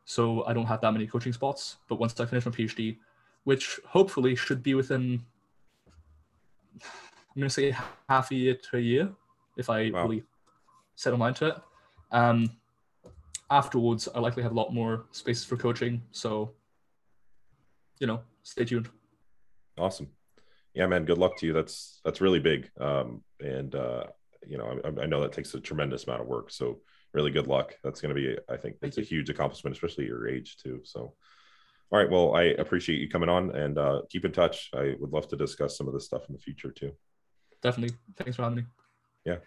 [SPEAKER 1] So I don't have that many coaching spots. But once I finish my PhD, which hopefully should be within, I'm going to say half a year to a year, if I really set a mind to it. Afterwards, I likely have a lot more spaces for coaching. So, stay tuned.
[SPEAKER 2] Awesome. Yeah, man. Good luck to you. That's really big. You know, I know that takes a tremendous amount of work. So really good luck. That's going to be, I think it's a huge accomplishment, especially at your age too. So, all right. Well, I appreciate you coming on, and keep in touch. I would love to discuss some of this stuff in the future too.
[SPEAKER 1] Definitely. Thanks for having me.
[SPEAKER 2] Yeah.